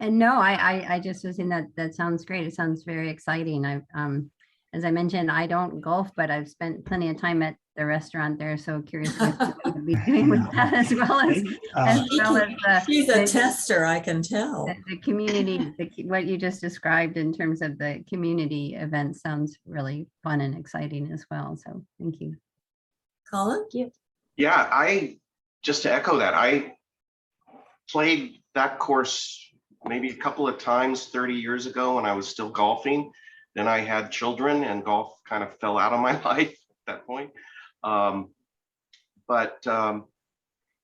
[SPEAKER 7] And no, I just was in that sounds great. It sounds very exciting. As I mentioned, I don't golf, but I've spent plenty of time at the restaurant there. So curious what you're going to be doing with that as well as
[SPEAKER 3] she's a tester, I can tell.
[SPEAKER 7] The community, what you just described in terms of the community event sounds really fun and exciting as well. So thank you.
[SPEAKER 3] Colin?
[SPEAKER 8] Yeah, just to echo that, I played that course maybe a couple of times 30 years ago when I was still golfing. Then I had children and golf kind of fell out of my life at that point.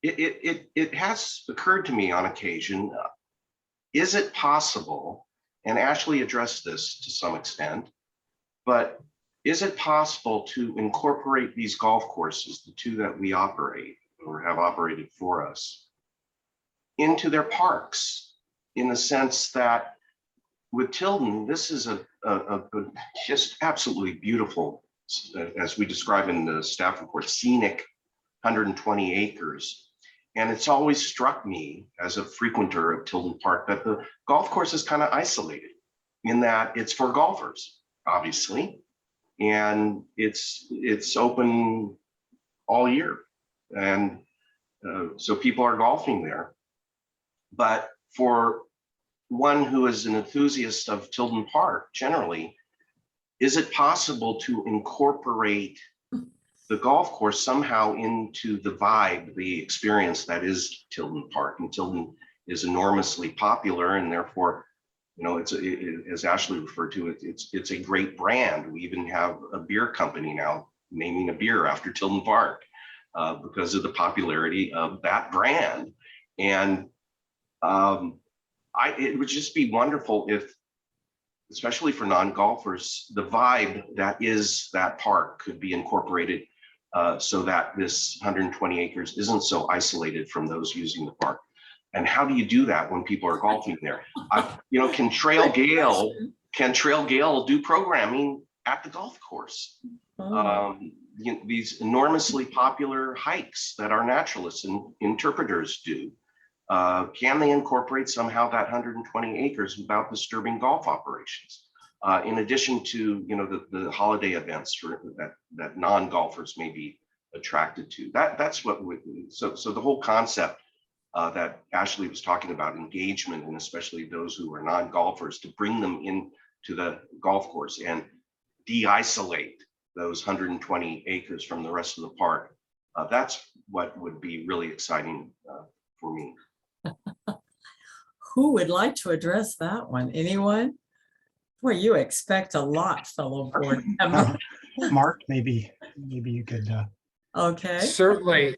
[SPEAKER 8] It has occurred to me on occasion, is it possible, and Ashley addressed this to some extent, but is it possible to incorporate these golf courses, the two that we operate or have operated for us, into their parks, in the sense that with Tilden, this is a just absolutely beautiful, as we describe in the staff report, scenic 120 acres. And it's always struck me as a frequenter of Tilden Park that the golf course is kind of isolated in that it's for golfers, obviously, and it's open all year. And so people are golfing there. But for one who is an enthusiast of Tilden Park, generally, is it possible to incorporate the golf course somehow into the vibe, the experience that is Tilden Park? And Tilden is enormously popular, and therefore, you know, as Ashley referred to, it's a great brand. We even have a beer company now naming a beer after Tilden Park because of the popularity of that brand. And it would just be wonderful if especially for non-golfers, the vibe that is that park could be incorporated so that this 120 acres isn't so isolated from those using the park. And how do you do that when people are golfing there? Can Trail Gale do programming at the golf course? These enormously popular hikes that our naturalists and interpreters do. Can they incorporate somehow that 120 acres without disturbing golf operations? In addition to the holiday events that non-golfers may be attracted to. That's what so the whole concept that Ashley was talking about, engagement, and especially those who are non-golfers, to bring them into the golf course and de-isolate those 120 acres from the rest of the park. That's what would be really exciting for me.
[SPEAKER 3] Who would like to address that one? Anyone? Boy, you expect a lot, fellow board member.
[SPEAKER 10] Mark, maybe you could.
[SPEAKER 3] Okay.
[SPEAKER 12] Certainly,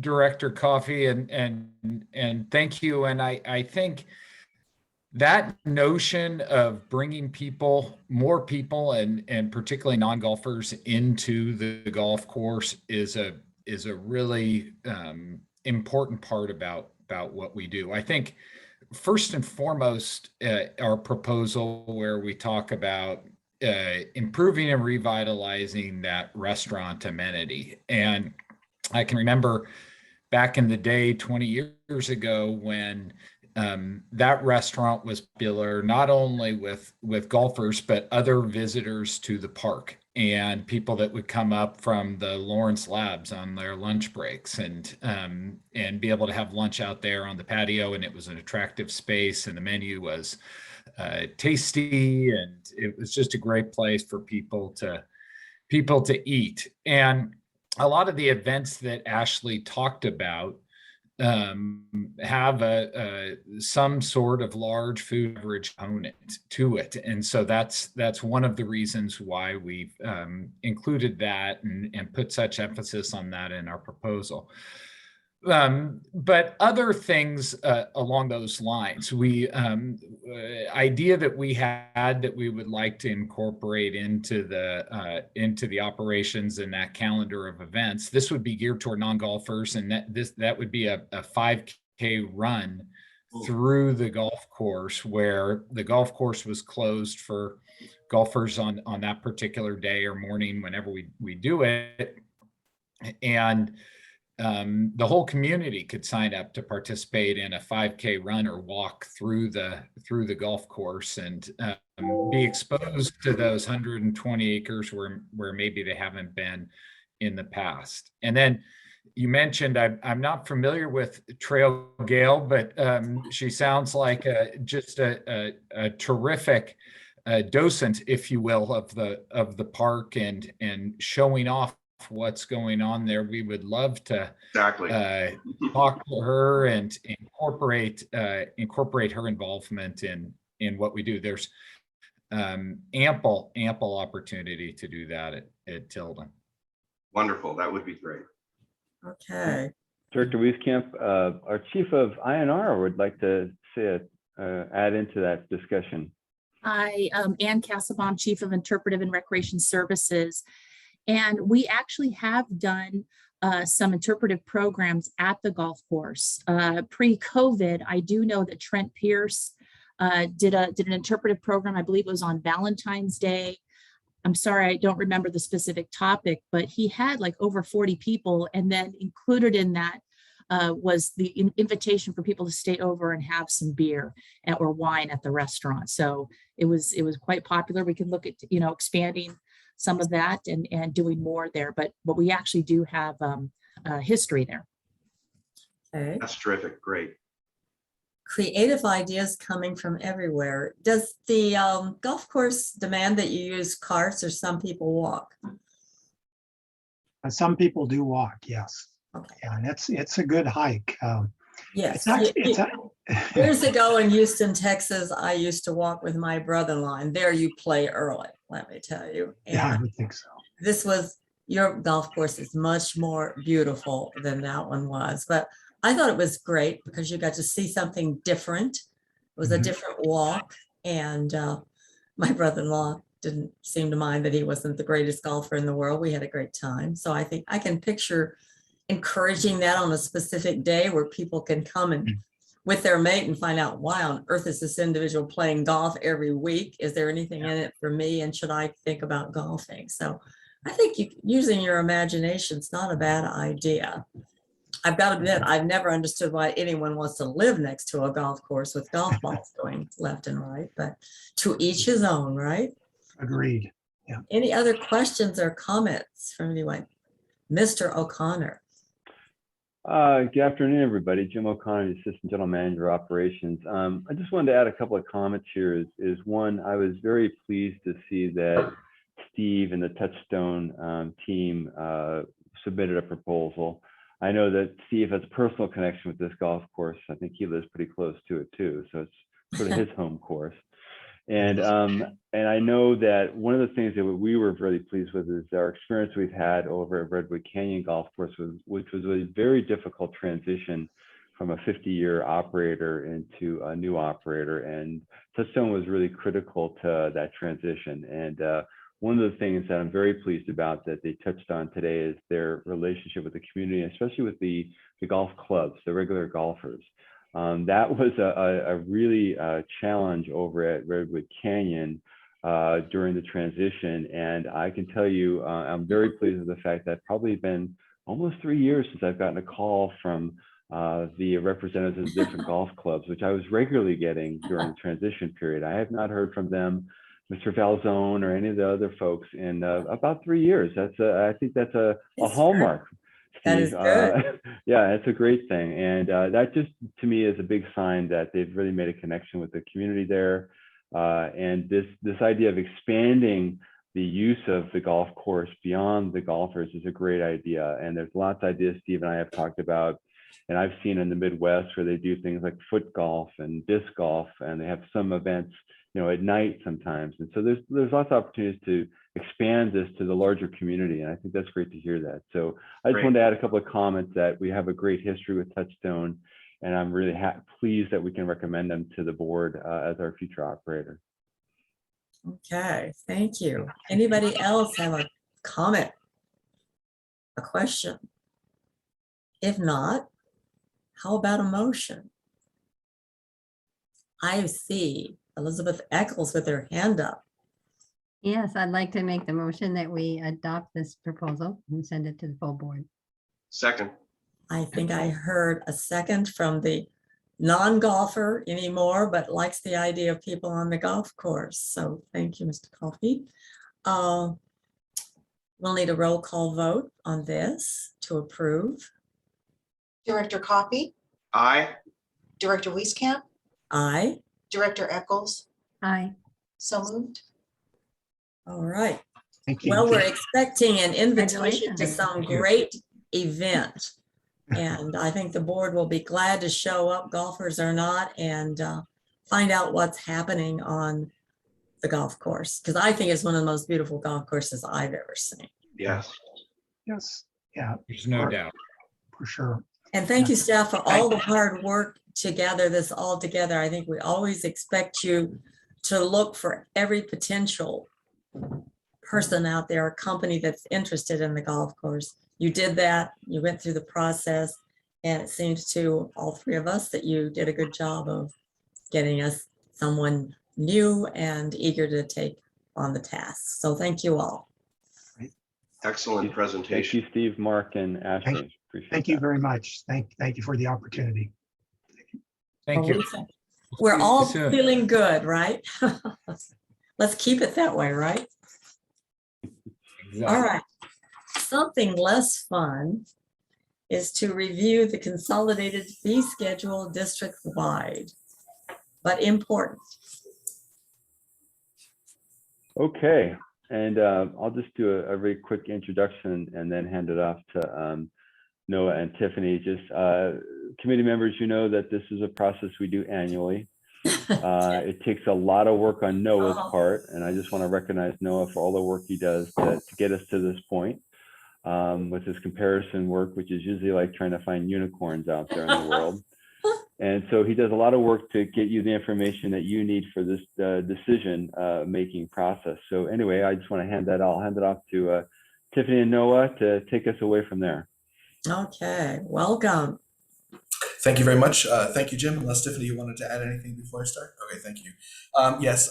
[SPEAKER 12] Director Coffey, and thank you. And I think that notion of bringing more people, and particularly non-golfers into the golf course is a really important part about what we do. I think first and foremost, our proposal where we talk about improving and revitalizing that restaurant amenity. And I can remember back in the day, 20 years ago, when that restaurant was popular, not only with golfers, but other visitors to the park and people that would come up from the Lawrence Labs on their lunch breaks and be able to have lunch out there on the patio. And it was an attractive space, and the menu was tasty, and it was just a great place for people to eat. And a lot of the events that Ashley talked about have some sort of large food beverage component to it, and so that's one of the reasons why we've included that and put such emphasis on that in our proposal. But other things along those lines, idea that we had that we would like to incorporate into the operations and that calendar of events. This would be geared toward non-golfers, and that would be a 5K run through the golf course, where the golf course was closed for golfers on that particular day or morning, whenever we do it, and the whole community could sign up to participate in a 5K run or walk through the golf course and be exposed to those 120 acres where maybe they haven't been in the past. And then you mentioned, I'm not familiar with Trail Gale, but she sounds like just a terrific docent, if you will, of the park and showing off what's going on there. We would love to
[SPEAKER 8] Exactly.
[SPEAKER 12] Talk to her and incorporate her involvement in what we do. There's ample opportunity to do that at Tilden.
[SPEAKER 8] Wonderful. That would be great.
[SPEAKER 3] Okay.
[SPEAKER 5] Director Wieskamp, our Chief of INR would like to say add into that discussion.
[SPEAKER 13] Hi, Ann Cassabaum, Chief of Interpretive and Recreation Services. And we actually have done some interpretive programs at the golf course. Pre-COVID, I do know that Trent Pierce did an interpretive program. I believe it was on Valentine's Day. I'm sorry, I don't remember the specific topic, but he had like over 40 people. And then included in that was the invitation for people to stay over and have some beer or wine at the restaurant. So it was quite popular. We can look at, expanding some of that and doing more there, but we actually do have history there.
[SPEAKER 3] Okay.
[SPEAKER 8] That's terrific. Great.
[SPEAKER 3] Creative ideas coming from everywhere. Does the golf course demand that you use carts, or some people walk?
[SPEAKER 10] Some people do walk, yes.
[SPEAKER 3] Okay.
[SPEAKER 10] Yeah, and it's a good hike.
[SPEAKER 3] Yes.
[SPEAKER 10] It's
[SPEAKER 3] Years ago in Houston, Texas, I used to walk with my brother-in-law, and there you play early, let me tell you. And
[SPEAKER 10] yeah, I would think so.
[SPEAKER 3] Your golf course is much more beautiful than that one was, but I thought it was great because you got to see something different. It was a different walk, And my brother-in-law didn't seem to mind that he wasn't the greatest golfer in the world. We had a great time. So I think I can picture encouraging that on a specific day where people can come and with their mate and find out, why on earth is this individual playing golf every week? Is there anything in it for me? And should I think about golfing? So I think using your imagination is not a bad idea. I've got to admit, I've never understood why anyone wants to live next to a golf course with golf balls going left and right, but to each his own, right?
[SPEAKER 10] Agreed. Yeah.
[SPEAKER 3] Any other questions or comments from anyone? Mr. O'Connor.
[SPEAKER 5] Good afternoon, everybody. Jim O'Connor, the Assistant General Manager of Operations. I just wanted to add a couple of comments here. Is one, I was very pleased to see that Steve and the Touchstone team submitted a proposal. I know that Steve has a personal connection with this golf course. I think he lives pretty close to it too. So it's sort of his home course. And I know that one of the things that we were really pleased with is our experience we've had over at Redwood Canyon Golf Course, which was a very difficult transition from a 50-year operator into a new operator. And Touchstone was really critical to that transition. And one of the things that I'm very pleased about that they touched on today is their relationship with the community, especially with the golf clubs, the regular golfers. That was a really challenge over at Redwood Canyon during the transition. And I can tell you, I'm very pleased with the fact that it's probably been almost 3 years since I've gotten a call from the representatives of different golf clubs, which I was regularly getting during the transition period. I have not heard from them, Mr. Valzone or any of the other folks in about 3 years. I think that's a hallmark.
[SPEAKER 3] That is good.
[SPEAKER 5] Yeah, it's a great thing. And that just, to me, is a big sign that they've really made a connection with the community there. And this idea of expanding the use of the golf course beyond the golfers is a great idea. And there's lots of ideas Steve and I have talked about, and I've seen in the Midwest where they do things like foot golf and disc golf, and they have some events, at night sometimes. And so there's lots of opportunities to expand this to the larger community. And I think that's great to hear that. So I just wanted to add a couple of comments that we have a great history with Touchstone, and I'm really pleased that we can recommend them to the board as our future operator.
[SPEAKER 3] Okay, thank you. Anybody else have a comment, a question? If not, how about a motion? I see Elizabeth Eichels with her hand up.
[SPEAKER 7] Yes, I'd like to make the motion that we adopt this proposal and send it to the full board.
[SPEAKER 8] Second.
[SPEAKER 3] I think I heard a second from the non-golfer anymore, but likes the idea of people on the golf course. So thank you, Mr. Coffey. We'll need a roll call vote on this to approve.
[SPEAKER 1] Director Coffey,
[SPEAKER 8] Aye.
[SPEAKER 1] Director Wieskamp,
[SPEAKER 3] Aye.
[SPEAKER 1] Director Eccles,
[SPEAKER 7] Aye.
[SPEAKER 1] so moved.
[SPEAKER 3] All right.
[SPEAKER 10] Thank you.
[SPEAKER 3] Well, we're expecting an invitation to
[SPEAKER 7] Congratulations.
[SPEAKER 3] some great event. And I think the board will be glad to show up, golfers or not, and find out what's happening on the golf course. Because I think it's one of the most beautiful golf courses I've ever seen.
[SPEAKER 8] Yes.
[SPEAKER 10] Yes. Yeah,
[SPEAKER 12] There's no doubt.
[SPEAKER 10] for sure.
[SPEAKER 3] And thank you, staff, for all the hard work to gather this all together. I think we always expect you to look for every potential person out there, a company that's interested in the golf course. You did that, you went through the process, and it seems to all three of us that you did a good job of getting us someone new and eager to take on the task. So thank you all.
[SPEAKER 8] Excellent presentation.
[SPEAKER 5] Thank you, Steve, Mark, and Ashley. Appreciate
[SPEAKER 10] Thank you
[SPEAKER 5] that.
[SPEAKER 10] very much. Thank you for the opportunity.
[SPEAKER 12] Thank you.
[SPEAKER 3] We're all
[SPEAKER 12] Soon.
[SPEAKER 3] feeling good, right? Let's keep it that way, right?
[SPEAKER 12] Exactly.
[SPEAKER 3] All right. Something less fun is to review the consolidated fee schedule district-wide, but important.
[SPEAKER 5] Okay, and I'll just do a very quick introduction and then hand it off to Noah and Tiffany. Just committee members, you know that this is a process we do annually. It takes a lot of work on Noah's part, and I just want to recognize Noah for all the work he does to get us to this point with his comparison work, which is usually like trying to find unicorns out there in the world. And so he does a lot of work to get you the information that you need for this decision making process. So anyway, I just want to hand it off to Tiffany and Noah to take us away from there.
[SPEAKER 3] Okay, welcome.
[SPEAKER 14] Thank you very much. Thank you, Jim. Unless Tiffany, you wanted to add anything before I start? Okay, thank you. Yes,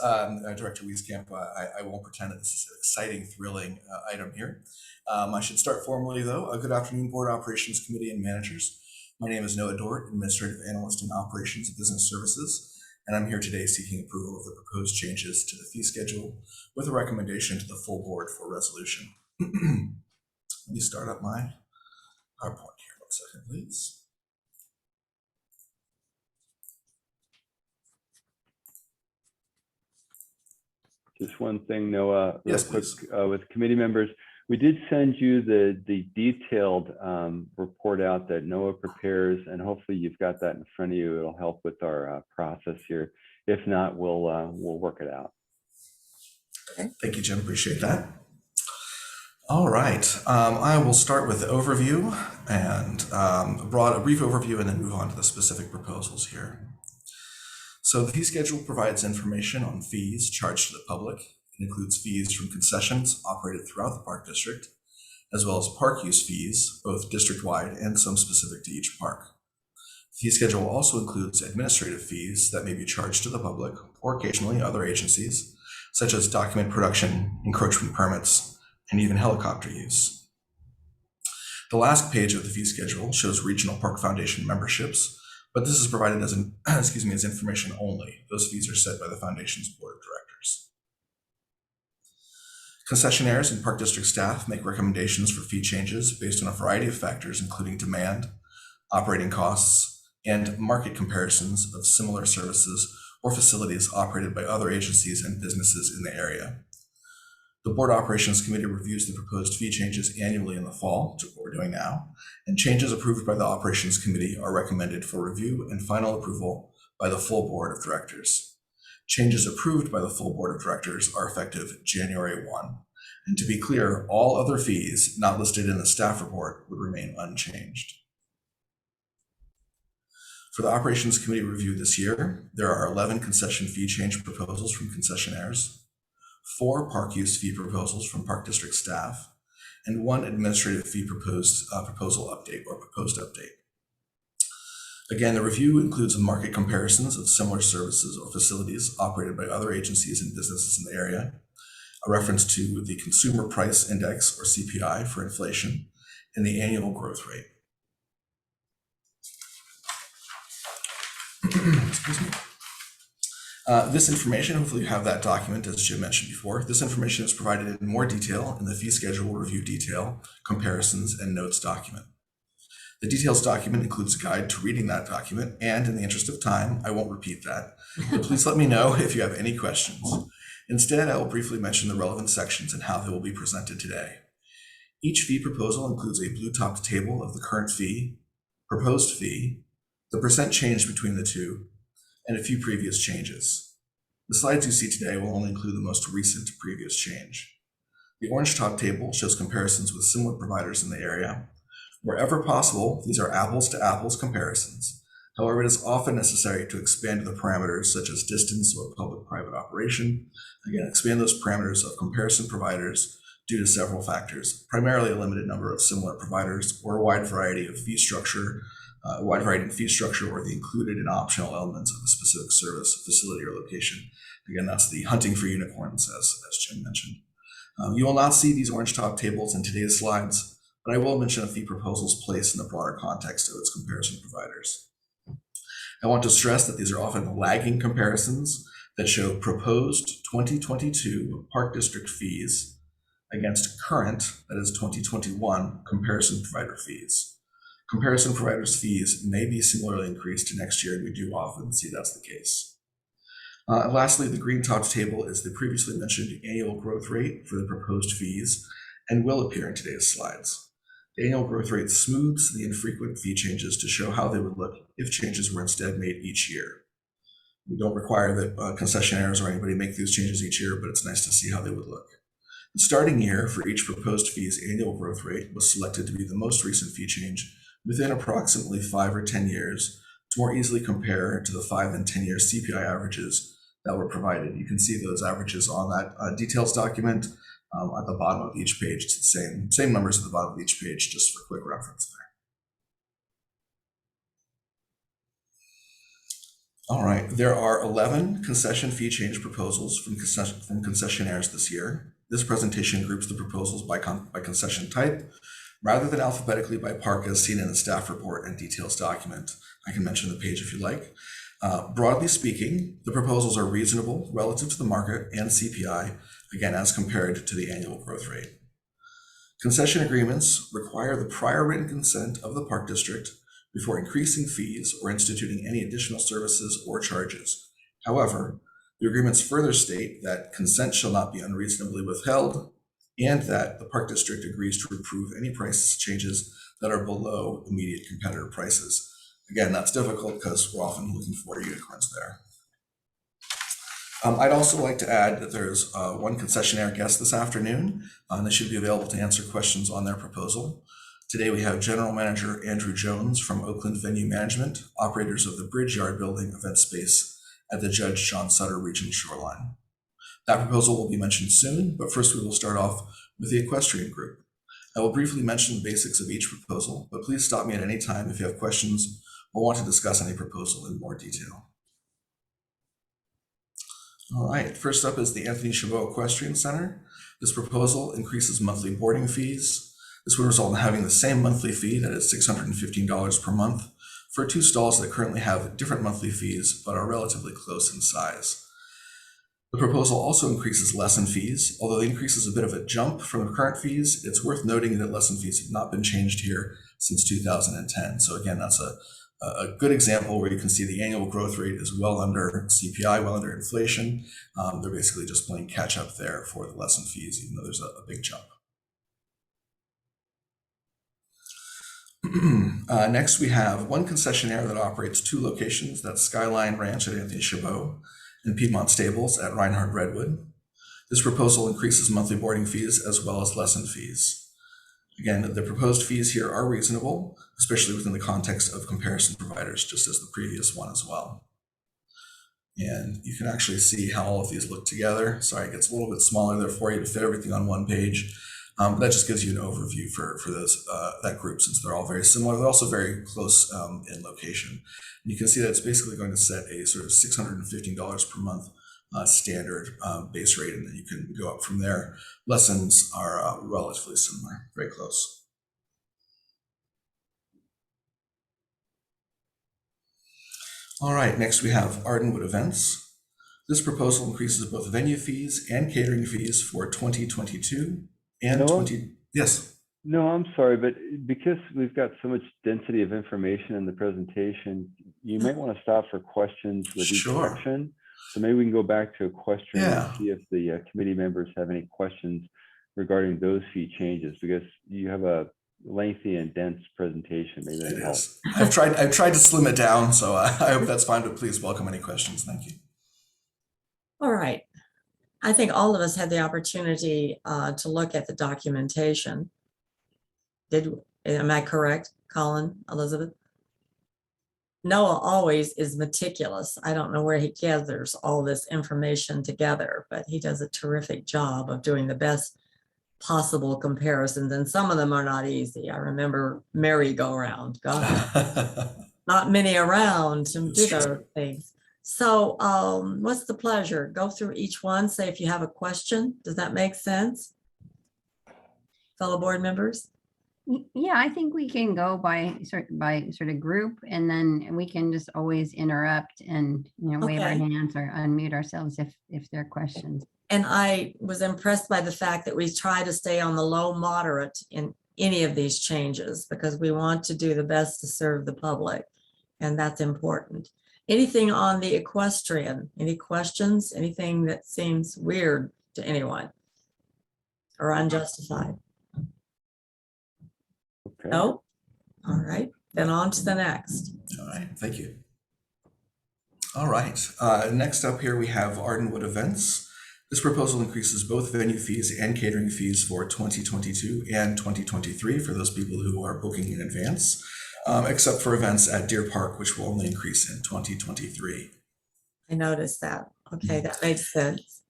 [SPEAKER 14] Director Wieskamp, I won't pretend that this is an exciting, thrilling item here. I should start formally though. Good afternoon, Board Operations Committee and managers. My name is Noah Dort, Administrative Analyst in Operations and Business Services, and I'm here today seeking approval of the proposed changes to the fee schedule with a recommendation to the full board for resolution. Let me start up my PowerPoint here. 1 second, please.
[SPEAKER 5] Just one thing, Noah,
[SPEAKER 14] yes,
[SPEAKER 5] real quick, with committee members. We did send you the detailed report out that Noah prepares, and hopefully you've got that in front of you. It'll help with our process here. If not, we'll work it out.
[SPEAKER 14] Okay. Thank you, Jim. Appreciate that. All right. I will start with the overview and a brief overview, and then move on to the specific proposals here. So the fee schedule provides information on fees charged to the public. It includes fees from concessions operated throughout the park district, as well as park use fees, both district-wide and some specific to each park. The fee schedule also includes administrative fees that may be charged to the public or occasionally other agencies, such as document production, encroachment permits, and even helicopter use. The last page of the fee schedule shows Regional Park Foundation memberships, but this is provided as as information only. Those fees are set by the Foundation's Board of Directors. Concessionaires and Park District staff make recommendations for fee changes based on a variety of factors, including demand, operating costs, and market comparisons of similar services or facilities operated by other agencies and businesses in the area. The Board Operations Committee reviews the proposed fee changes annually in the fall, which is what we're doing now, and changes approved by the Operations Committee are recommended for review and final approval by the full Board of Directors. Changes approved by the full Board of Directors are effective January 1. And to be clear, all other fees not listed in the staff report would remain unchanged. For the Operations Committee review this year, there are 11 concession fee change proposals from concessionaires, 4 park use fee proposals from Park District staff, and 1 administrative fee proposal update or proposed update. Again, the review includes market comparisons of similar services or facilities operated by other agencies and businesses in the area, a reference to the Consumer Price Index or CPI for inflation, and the annual growth rate. Excuse me. This information, hopefully you have that document as Jim mentioned before. This information is provided in more detail in the fee schedule review detail, comparisons, and notes document. The details document includes a guide to reading that document, and in the interest of time, I won't repeat that, but please let me know if you have any questions. Instead, I will briefly mention the relevant sections and how they will be presented today. Each fee proposal includes a blue-topped table of the current fee, proposed fee, the percent change between the two, and a few previous changes. The slides you see today will only include the most recent previous change. The orange top table shows comparisons with similar providers in the area. Wherever possible, these are apples to apples comparisons. However, it is often necessary to expand the parameters such as distance or public-private operation. Again, expand those parameters of comparison providers due to several factors, primarily a limited number of similar providers or a wide variety of fee structure, or the included and optional elements of a specific service, facility, or location. Again, that's the hunting for unicorns, as Jim mentioned. You will not see these orange top tables in today's slides, but I will mention a fee proposal's place in the broader context of its comparison providers. I want to stress that these are often lagging comparisons that show proposed 2022 Park District fees against current, that is 2021, comparison provider fees. Comparison providers' fees may be similarly increased to next year, and we do often see that's the case. Lastly, the green topped table is the previously mentioned annual growth rate for the proposed fees and will appear in today's slides. The annual growth rate smooths the infrequent fee changes to show how they would look if changes were instead made each year. We don't require that concessionaires or anybody make these changes each year, but it's nice to see how they would look. The starting year for each proposed fee's annual growth rate was selected to be the most recent fee change within approximately 5 or 10 years to more easily compare to the 5 and 10-year CPI averages that were provided. You can see those averages on that details document at the bottom of each page. It's the same numbers at the bottom of each page, just for quick reference there. All right, there are 11 concession fee change proposals from concessionaires this year. This presentation groups the proposals by concession type, rather than alphabetically by park as seen in the staff report and details document. I can mention the page if you like. Broadly speaking, the proposals are reasonable relative to the market and CPI, again, as compared to the annual growth rate. Concession agreements require the prior written consent of the park district before increasing fees or instituting any additional services or charges. However, the agreements further state that consent shall not be unreasonably withheld and that the park district agrees to approve any price changes that are below immediate competitor prices. Again, that's difficult because we're often looking for unicorns there. I'd also like to add that there's one concessionaire guest this afternoon, and they should be available to answer questions on their proposal. Today we have General Manager Andrew Jones from Oakland Venue Management, operators of the Bridge Yard Building event space at the Judge John Sutter Region Shoreline. That proposal will be mentioned soon, but first we will start off with the equestrian group. I will briefly mention the basics of each proposal, but please stop me at any time if you have questions or want to discuss any proposal in more detail. All right, first up is the Anthony Chabot Equestrian Center. This proposal increases monthly boarding fees. This would result in having the same monthly fee, that is $615 per month, for 2 stalls that currently have different monthly fees but are relatively close in size. The proposal also increases lesson fees. Although the increase is a bit of a jump from the current fees, it's worth noting that lesson fees have not been changed here since 2010. So again, that's a good example where you can see the annual growth rate is well under CPI, well under inflation. They're basically just playing catch up there for the lesson fees, even though there's a big jump. Next, we have one concessionaire that operates 2 locations. That's Skyline Ranch at Anthony Chabot and Piedmont Stables at Reinhardt Redwood. This proposal increases monthly boarding fees as well as lesson fees. Again, the proposed fees here are reasonable, especially within the context of comparison providers, just as the previous one as well. And you can actually see how all of these look together. Sorry, it gets a little bit smaller there for you to fit everything on one page. That just gives you an overview for those that group, since they're all very similar. They're also very close in location. And you can see that it's basically going to set a sort of $615 per month standard base rate, and then you can go up from there. Lessons are relatively similar, very close. All right, next we have Ardenwood Events. This proposal increases both venue fees and catering fees for 2022 and
[SPEAKER 5] Noah?
[SPEAKER 14] Yes.
[SPEAKER 5] No, I'm sorry, but because we've got so much density of information in the presentation, you might want to stop for questions with each
[SPEAKER 14] Sure.
[SPEAKER 5] section. So maybe we can go back to a question
[SPEAKER 14] Yeah.
[SPEAKER 5] and see if the committee members have any questions regarding those fee changes, because you have a lengthy and dense presentation. Maybe that helps.
[SPEAKER 14] I've tried to slim it down, so I hope that's fine, but please welcome any questions. Thank you.
[SPEAKER 3] All right. I think all of us had the opportunity to look at the documentation. Am I correct, Colin, Elizabeth? Noah always is meticulous. I don't know where he gathers all this information together, but he does a terrific job of doing the best possible comparisons. And some of them are not easy. I remember merry-go-round. God, not many around to do those things. So what's the pleasure? Go through each one, say if you have a question. Does that make sense? Fellow board members?
[SPEAKER 7] Yeah, I think we can go by sort of group, and then we can just always interrupt and, wave our hands or unmute ourselves if there are questions.
[SPEAKER 3] And I was impressed by the fact that we try to stay on the low moderate in any of these changes, because we want to do the best to serve the public, and that's important. Anything on the equestrian? Any questions? Anything that seems weird to anyone or unjustified?
[SPEAKER 5] Okay.
[SPEAKER 3] No? All right, then on to the next.
[SPEAKER 14] All right, thank you. All right, next up here we have Ardenwood Events. This proposal increases both venue fees and catering fees for 2022 and 2023 for those people who are booking in advance. except for events at Deer Park, which will only increase in 2023.
[SPEAKER 3] I noticed that. Okay, that makes sense.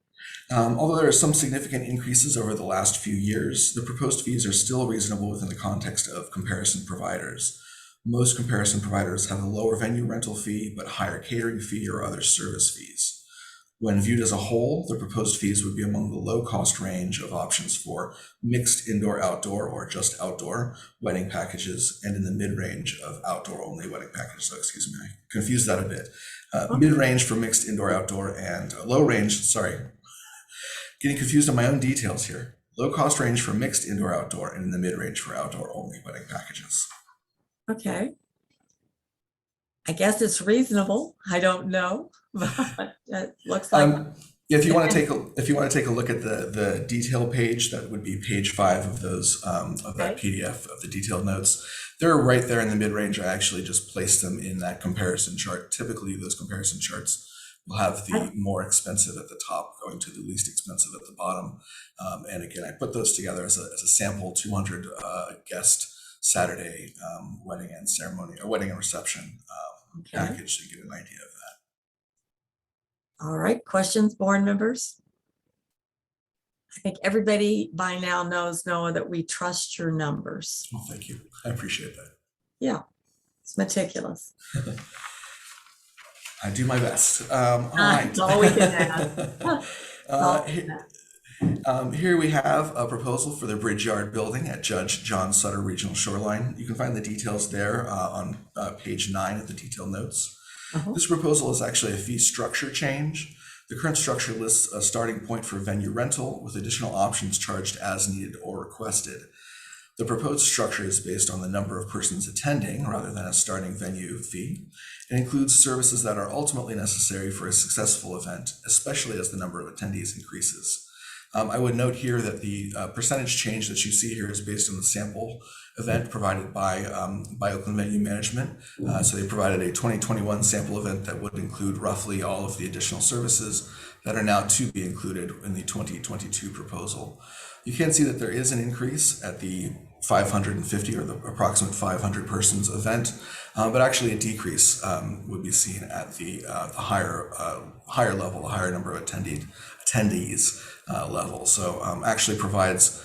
[SPEAKER 14] Although there are some significant increases over the last few years, the proposed fees are still reasonable within the context of comparison providers. Most comparison providers have a lower venue rental fee, but higher catering fee or other service fees. When viewed as a whole, the proposed fees would be among the low-cost range of options for mixed indoor-outdoor or just outdoor wedding packages, and in the mid-range of outdoor-only wedding packages. So, excuse me, I confused that a bit. Mid-range for mixed indoor-outdoor and low-range, sorry, getting confused on my own details here. Low-cost range for mixed indoor-outdoor and in the mid-range for outdoor-only wedding packages.
[SPEAKER 3] Okay. I guess it's reasonable. I don't know, but it looks like.
[SPEAKER 14] If you want to take a look at the detail page, that would be page 5 of those of that PDF of the detailed notes. They're right there in the mid-range. I actually just placed them in that comparison chart. Typically, those comparison charts will have the more expensive at the top going to the least expensive at the bottom. And again, I put those together as a sample 200 guest Saturday wedding and ceremony or wedding and reception package to get an idea of that.
[SPEAKER 3] All right, questions, board members? I think everybody by now knows, Noah, that we trust your numbers.
[SPEAKER 14] Well, thank you. I appreciate that.
[SPEAKER 3] Yeah, it's meticulous.
[SPEAKER 14] I do my best. All right.
[SPEAKER 3] That's all we can ask.
[SPEAKER 14] Here we have a proposal for the Bridge Yard building at Judge John Sutter Regional Shoreline. You can find the details there on page 9 of the detailed notes. This proposal is actually a fee structure change. The current structure lists a starting point for venue rental with additional options charged as needed or requested. The proposed structure is based on the number of persons attending rather than a starting venue fee. It includes services that are ultimately necessary for a successful event, especially as the number of attendees increases. I would note here that the percentage change that you see here is based on the sample event provided by Oakland Venue Management. So they provided a 2021 sample event that would include roughly all of the additional services that are now to be included in the 2022 proposal. You can see that there is an increase at the 550 or the approximate 500 persons event, but actually a decrease would be seen at the higher level, the higher number of attendees level. So actually provides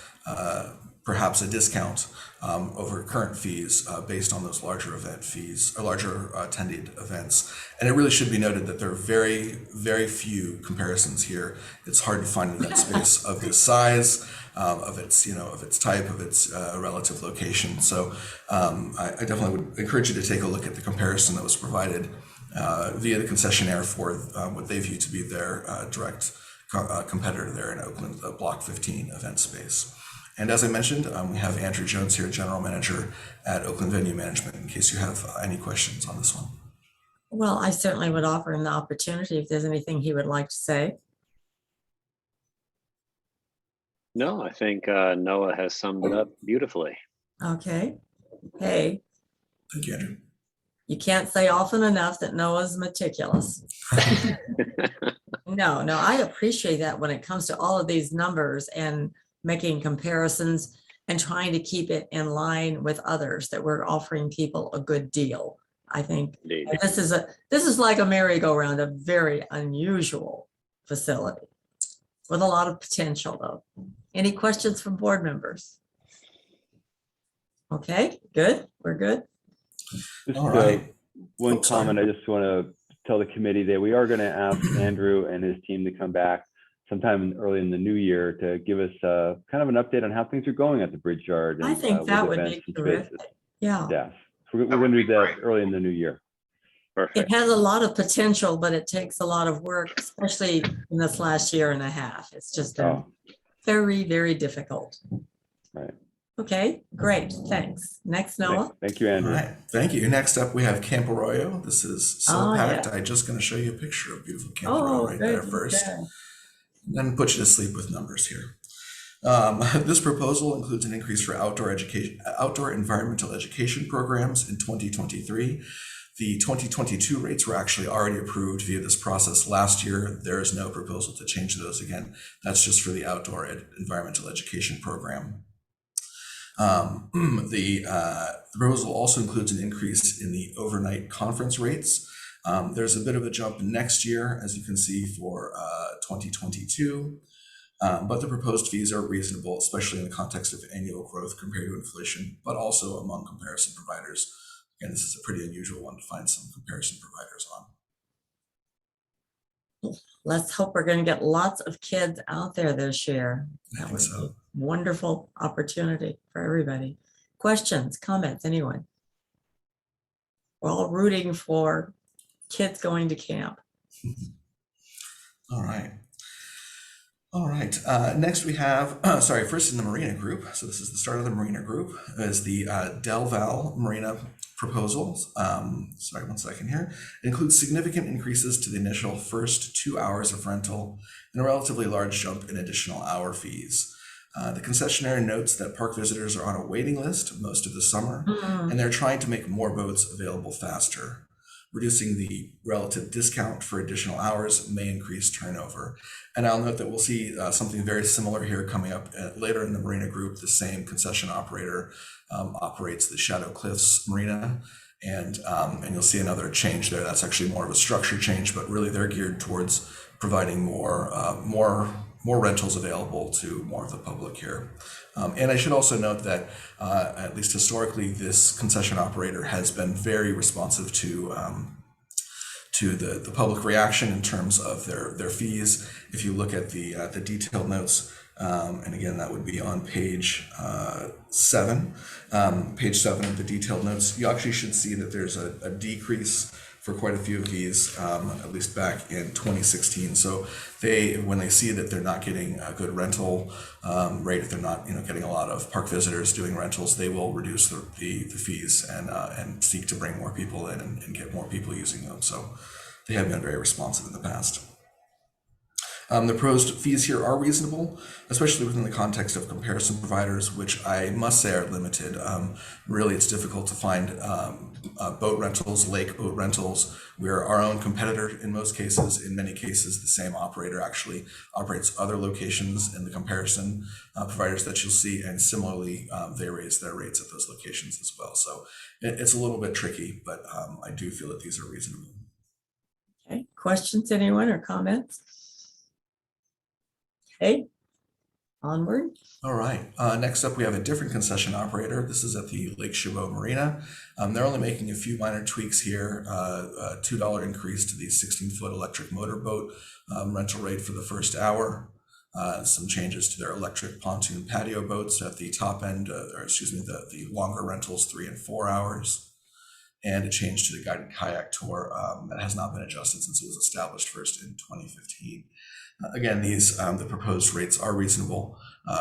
[SPEAKER 14] perhaps a discount over current fees based on those larger event fees or larger attended events. And it really should be noted that there are very, very few comparisons here. It's hard to find an event space of this size, of its type, of its relative location. So I definitely would encourage you to take a look at the comparison that was provided via the concessionaire for what they view to be their direct competitor there in Oakland, Block 15 event space. And as I mentioned, we have Andrew Jones here, General Manager at Oakland Venue Management, in case you have any questions on this one.
[SPEAKER 3] Well, I certainly would offer him the opportunity if there's anything he would like to say.
[SPEAKER 15] No, I think Noah has summed it up beautifully.
[SPEAKER 3] Okay. Hey.
[SPEAKER 14] Thank you, Andrew.
[SPEAKER 3] You can't say often enough that Noah's meticulous. No, I appreciate that when it comes to all of these numbers and making comparisons and trying to keep it in line with others, that we're offering people a good deal. I think this is like a merry-go-round, a very unusual facility with a lot of potential though. Any questions from board members? Okay, good. We're good.
[SPEAKER 14] All right.
[SPEAKER 5] One comment I just want to tell the committee that we are going to ask Andrew and his team to come back sometime early in the new year to give us kind of an update on how things are going at the Bridge Yard.
[SPEAKER 3] I think that would be terrific. Yeah.
[SPEAKER 5] Yeah. We're going to do that early in the new year.
[SPEAKER 15] Perfect.
[SPEAKER 3] It has a lot of potential, but it takes a lot of work, especially in this last year and a half. It's just been very, very difficult.
[SPEAKER 5] Right.
[SPEAKER 3] Okay, great. Thanks. Next, Noah.
[SPEAKER 5] Thank you, Andrew.
[SPEAKER 14] All right. Thank you. Next up, we have Camp Arroyo. This is so packed. I'm just going to show you a picture of beautiful Camp Arroyo right there first.
[SPEAKER 3] Okay.
[SPEAKER 14] Then put you to sleep with numbers here. This proposal includes an increase for outdoor environmental education programs in 2023. The 2022 rates were actually already approved via this process last year. There is no proposal to change those again. That's just for the outdoor environmental education program. The proposal also includes an increase in the overnight conference rates. There's a bit of a jump next year, as you can see, for 2022. But the proposed fees are reasonable, especially in the context of annual growth compared to inflation, but also among comparison providers. Again, this is a pretty unusual one to find some comparison providers on.
[SPEAKER 3] Let's hope we're going to get lots of kids out there this year.
[SPEAKER 14] I
[SPEAKER 3] That
[SPEAKER 14] think
[SPEAKER 3] would
[SPEAKER 14] so.
[SPEAKER 3] be a wonderful opportunity for everybody. Questions, comments, anyone? We're all rooting for kids going to camp.
[SPEAKER 14] All right. All right. Next we have, first in the Marina Group. So this is the start of the Marina Group, is the Del Val Marina proposals. Sorry, one second here. It includes significant increases to the initial first 2 hours of rental and a relatively large jump in additional hour fees. The concessionaire notes that park visitors are on a waiting list most of the summer, and they're trying to make more boats available faster. Reducing the relative discount for additional hours may increase turnover. And I'll note that we'll see something very similar here coming up later in the Marina Group. The same concession operator operates the Shadow Cliffs Marina, and you'll see another change there. That's actually more of a structure change, but really they're geared towards providing more rentals available to more of the public here. And I should also note that, at least historically, this concession operator has been very responsive to the public reaction in terms of their fees. If you look at the detailed notes, and again, that would be on page 7. Page 7 of the detailed notes, you actually should see that there's a decrease for quite a few of these, at least back in 2016. So when they see that they're not getting a good rental rate, if they're not getting a lot of park visitors doing rentals, they will reduce the fees and seek to bring more people in and get more people using them. So they have been very responsive in the past. The proposed fees here are reasonable, especially within the context of comparison providers, which I must say are limited. Really, it's difficult to find boat rentals, lake boat rentals. We're our own competitor in most cases. In many cases, the same operator actually operates other locations in the comparison providers that you'll see, and similarly, they raise their rates at those locations as well. So it's a little bit tricky, but I do feel that these are reasonable.
[SPEAKER 3] Okay, questions, anyone, or comments? Okay, onward.
[SPEAKER 14] All right, next up we have a different concession operator. This is at the Lake Chabot Marina. They're only making a few minor tweaks here, a $2 increase to the 16-foot electric motorboat rental rate for the first hour, some changes to their electric pontoon patio boats at the top end, the longer rentals, 3 and 4 hours, and a change to the guided kayak tour that has not been adjusted since it was established first in 2015. Again, the proposed rates are reasonable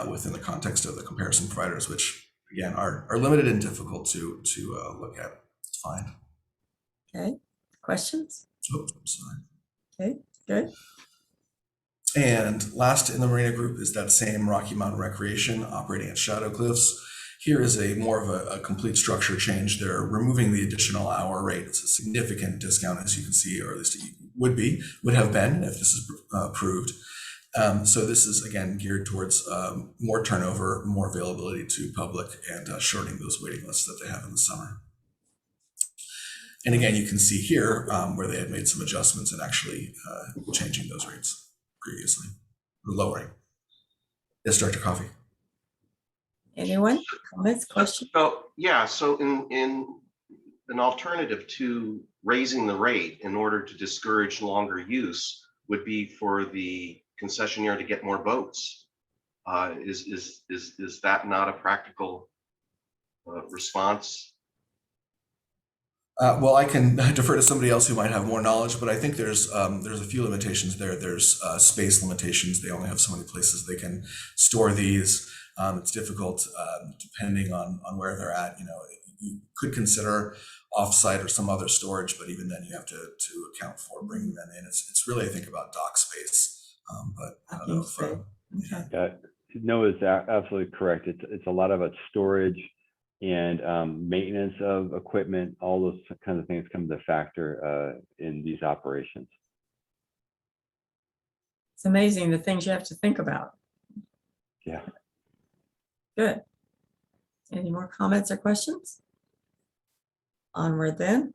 [SPEAKER 14] within the context of the comparison providers, which again are limited and difficult to look at. It's fine.
[SPEAKER 3] Okay, questions?
[SPEAKER 14] Oh, sorry.
[SPEAKER 3] Okay, good.
[SPEAKER 14] And last in the Marina Group is that same Rocky Mountain Recreation operating at Shadow Cliffs. Here is more of a complete structure change. They're removing the additional hour rate. It's a significant discount, as you can see, or at least it would have been if this is approved. So this is again geared towards more turnover, more availability to public, and shortening those waiting lists that they have in the summer. And again, you can see here where they had made some adjustments and actually changing those rates previously, or lowering. Yes, Dr. Coffey.
[SPEAKER 3] Anyone? Comments, questions?
[SPEAKER 8] So yeah, so in an alternative to raising the rate in order to discourage longer use would be for the concessionaire to get more boats. Is that not a practical response?
[SPEAKER 14] Well, I can defer to somebody else who might have more knowledge, but I think there's a few limitations there. There's space limitations. They only have so many places they can store these. It's difficult depending on where they're at. You could consider offsite or some other storage, but even then you have to account for bringing them in. It's really, I think, about dock space. But I don't know if,
[SPEAKER 5] yeah, Noah's absolutely correct. It's a lot about storage and maintenance of equipment. All those kinds of things come to factor in these operations.
[SPEAKER 3] It's amazing the things you have to think about.
[SPEAKER 5] Yeah.
[SPEAKER 3] Good. Any more comments or questions? Onward then.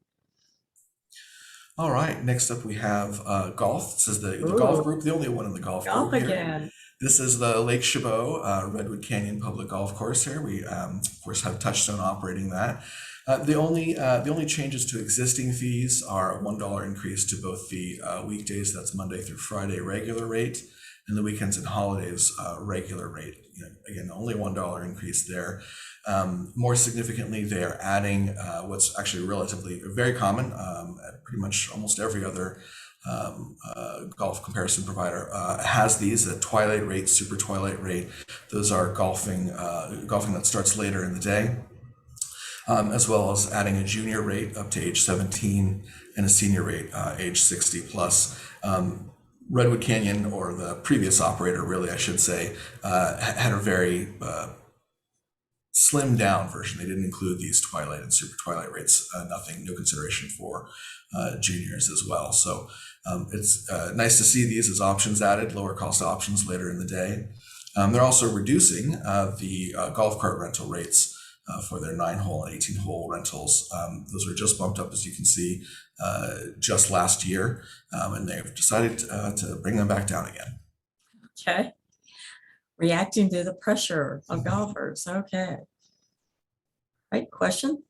[SPEAKER 14] All right, next up we have golf. This is the golf
[SPEAKER 3] Ooh.
[SPEAKER 14] group, the only one in the golf
[SPEAKER 3] Golf
[SPEAKER 14] group here.
[SPEAKER 3] again.
[SPEAKER 14] This is the Lake Chabot Redwood Canyon Public Golf Course here. We of course have Touchstone operating that. The only changes to existing fees are a $1 increase to both the weekdays, that's Monday through Friday regular rate, and the weekends and holidays regular rate. You know, again, only $1 increase there. More significantly, they are adding what's actually relatively very common at pretty much almost every other golf comparison provider has these, a twilight rate, super twilight rate. Those are golfing that starts later in the day, as well as adding a junior rate up to age 17 and a senior rate age 60 plus. Redwood Canyon, or the previous operator really I should say, had a very slimmed down version. They didn't include these twilight and super twilight rates, no consideration for juniors as well. So it's nice to see these as options added, lower cost options later in the day. They're also reducing the golf cart rental rates for their 9-hole and 18-hole rentals. Those were just bumped up, as you can see, just last year, and they've decided to bring them back down again.
[SPEAKER 3] Okay. Reacting to the pressure of golfers. Okay. Right, question?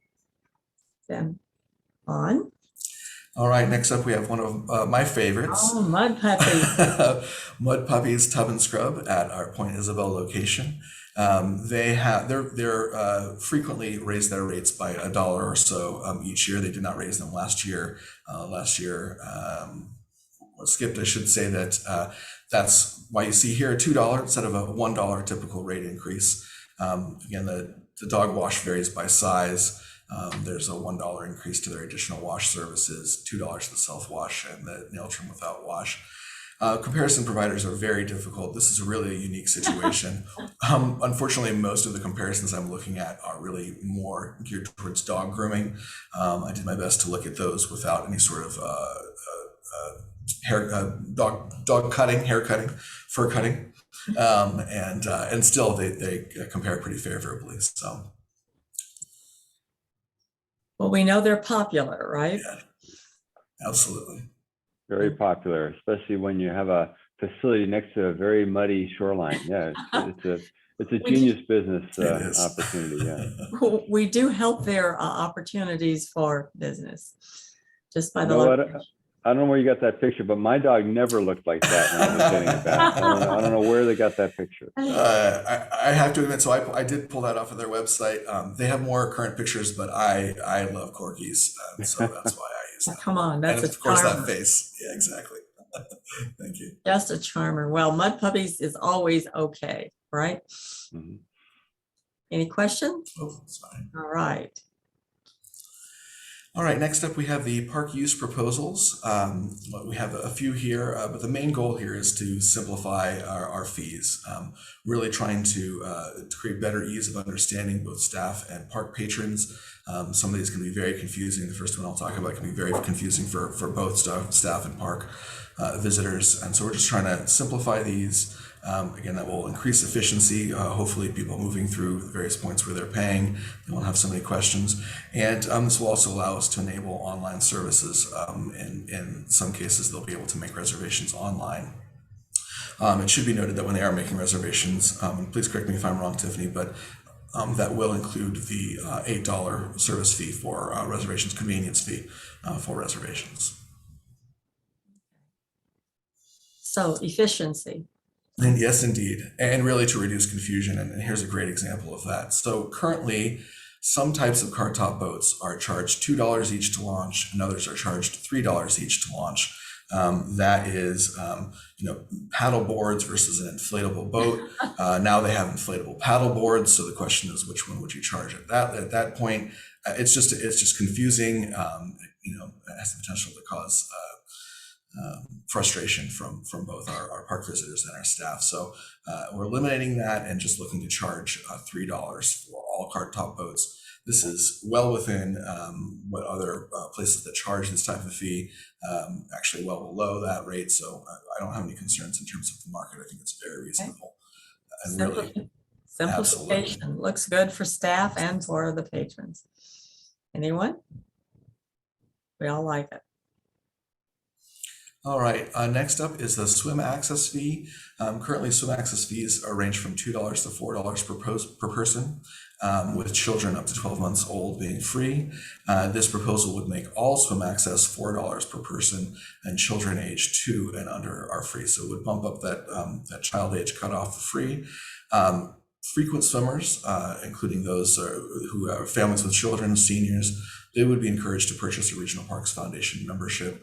[SPEAKER 3] Then on.
[SPEAKER 14] All right, next up we have one of my favorites.
[SPEAKER 3] Oh, Mud Puppies.
[SPEAKER 14] Mud Puppies Tub and Scrub at our Point Isabel location. They're frequently raise their rates by $1 or so each year. They did not raise them last year. Skipped, I should say that that's why you see here a $2 instead of a $1 typical rate increase. Again, the dog wash varies by size. There's a $1 increase to their additional wash services, $2 to the self-wash and the nail trim without wash. Comparison providers are very difficult. This is really a unique situation. Unfortunately, most of the comparisons I'm looking at are really more geared towards dog grooming. I did my best to look at those without any sort of dog cutting, hair cutting, fur cutting, and still they compare pretty favorably. So,
[SPEAKER 3] Well, we know they're popular, right?
[SPEAKER 14] yeah, absolutely.
[SPEAKER 5] Very popular, especially when you have a facility next to a very muddy shoreline. Yeah, it's a genius business opportunity. Yeah.
[SPEAKER 3] We do help their opportunities for business. Just by the
[SPEAKER 5] I don't know where you got that picture, but my dog never looked like that when I was getting it back. I don't know where they got that picture.
[SPEAKER 14] I have to admit, so I did pull that off of their website. They have more current pictures, but I love corgis, so that's why I use that.
[SPEAKER 3] Come on, that's
[SPEAKER 14] and of course that face. Yeah, exactly. Thank you.
[SPEAKER 3] Just a charmer. Well, Mud Puppies is always okay, right?
[SPEAKER 5] Mm-hmm.
[SPEAKER 3] Any questions?
[SPEAKER 14] Oh, that's fine.
[SPEAKER 3] All right.
[SPEAKER 14] All right, next up we have the park use proposals. We have a few here, but the main goal here is to simplify our fees, really trying to create better ease of understanding both staff and park patrons. Some of these can be very confusing. The first one I'll talk about can be very confusing for both staff and park visitors. And so we're just trying to simplify these. Again, that will increase efficiency. Hopefully people moving through the various points where they're paying, they won't have so many questions. And this will also allow us to enable online services. In some cases, they'll be able to make reservations online. It should be noted that when they are making reservations, and please correct me if I'm wrong, Tiffany, but that will include the $8 service fee for reservations, convenience fee for reservations.
[SPEAKER 3] So efficiency.
[SPEAKER 14] And yes, indeed. And really to reduce confusion. And here's a great example of that. So currently, some types of car top boats are charged $2 each to launch, and others are charged $3 each to launch. That is, paddle boards versus an inflatable boat. Now they have inflatable paddle boards. So the question is, which one would you charge at that point? It's just confusing. It has the potential to cause frustration from both our park visitors and our staff. So we're eliminating that and just looking to charge $3 for all cart top boats. This is well within what other places that charge this type of fee, actually well below that rate. So I don't have any concerns in terms of the market. I think it's very reasonable. And really,
[SPEAKER 3] Simplification looks good for staff and for the patrons. Anyone? We all like it.
[SPEAKER 14] All right, next up is the swim access fee. Currently, swim access fees are range from $2 to $4 per person, with children up to 12 months old being free. This proposal would make all swim access $4 per person, and children age 2 and under are free. So it would bump up that child age cutoff for free. Frequent swimmers, including those who have families with children, seniors, they would be encouraged to purchase a Regional Parks Foundation membership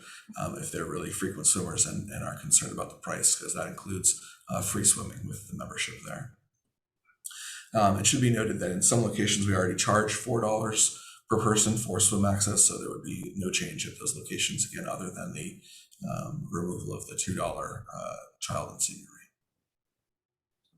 [SPEAKER 14] if they're really frequent swimmers and are concerned about the price, because that includes free swimming with the membership there. It should be noted that in some locations we already charge $4 per person for swim access, so there would be no change at those locations again, other than the removal of the $2 child and senior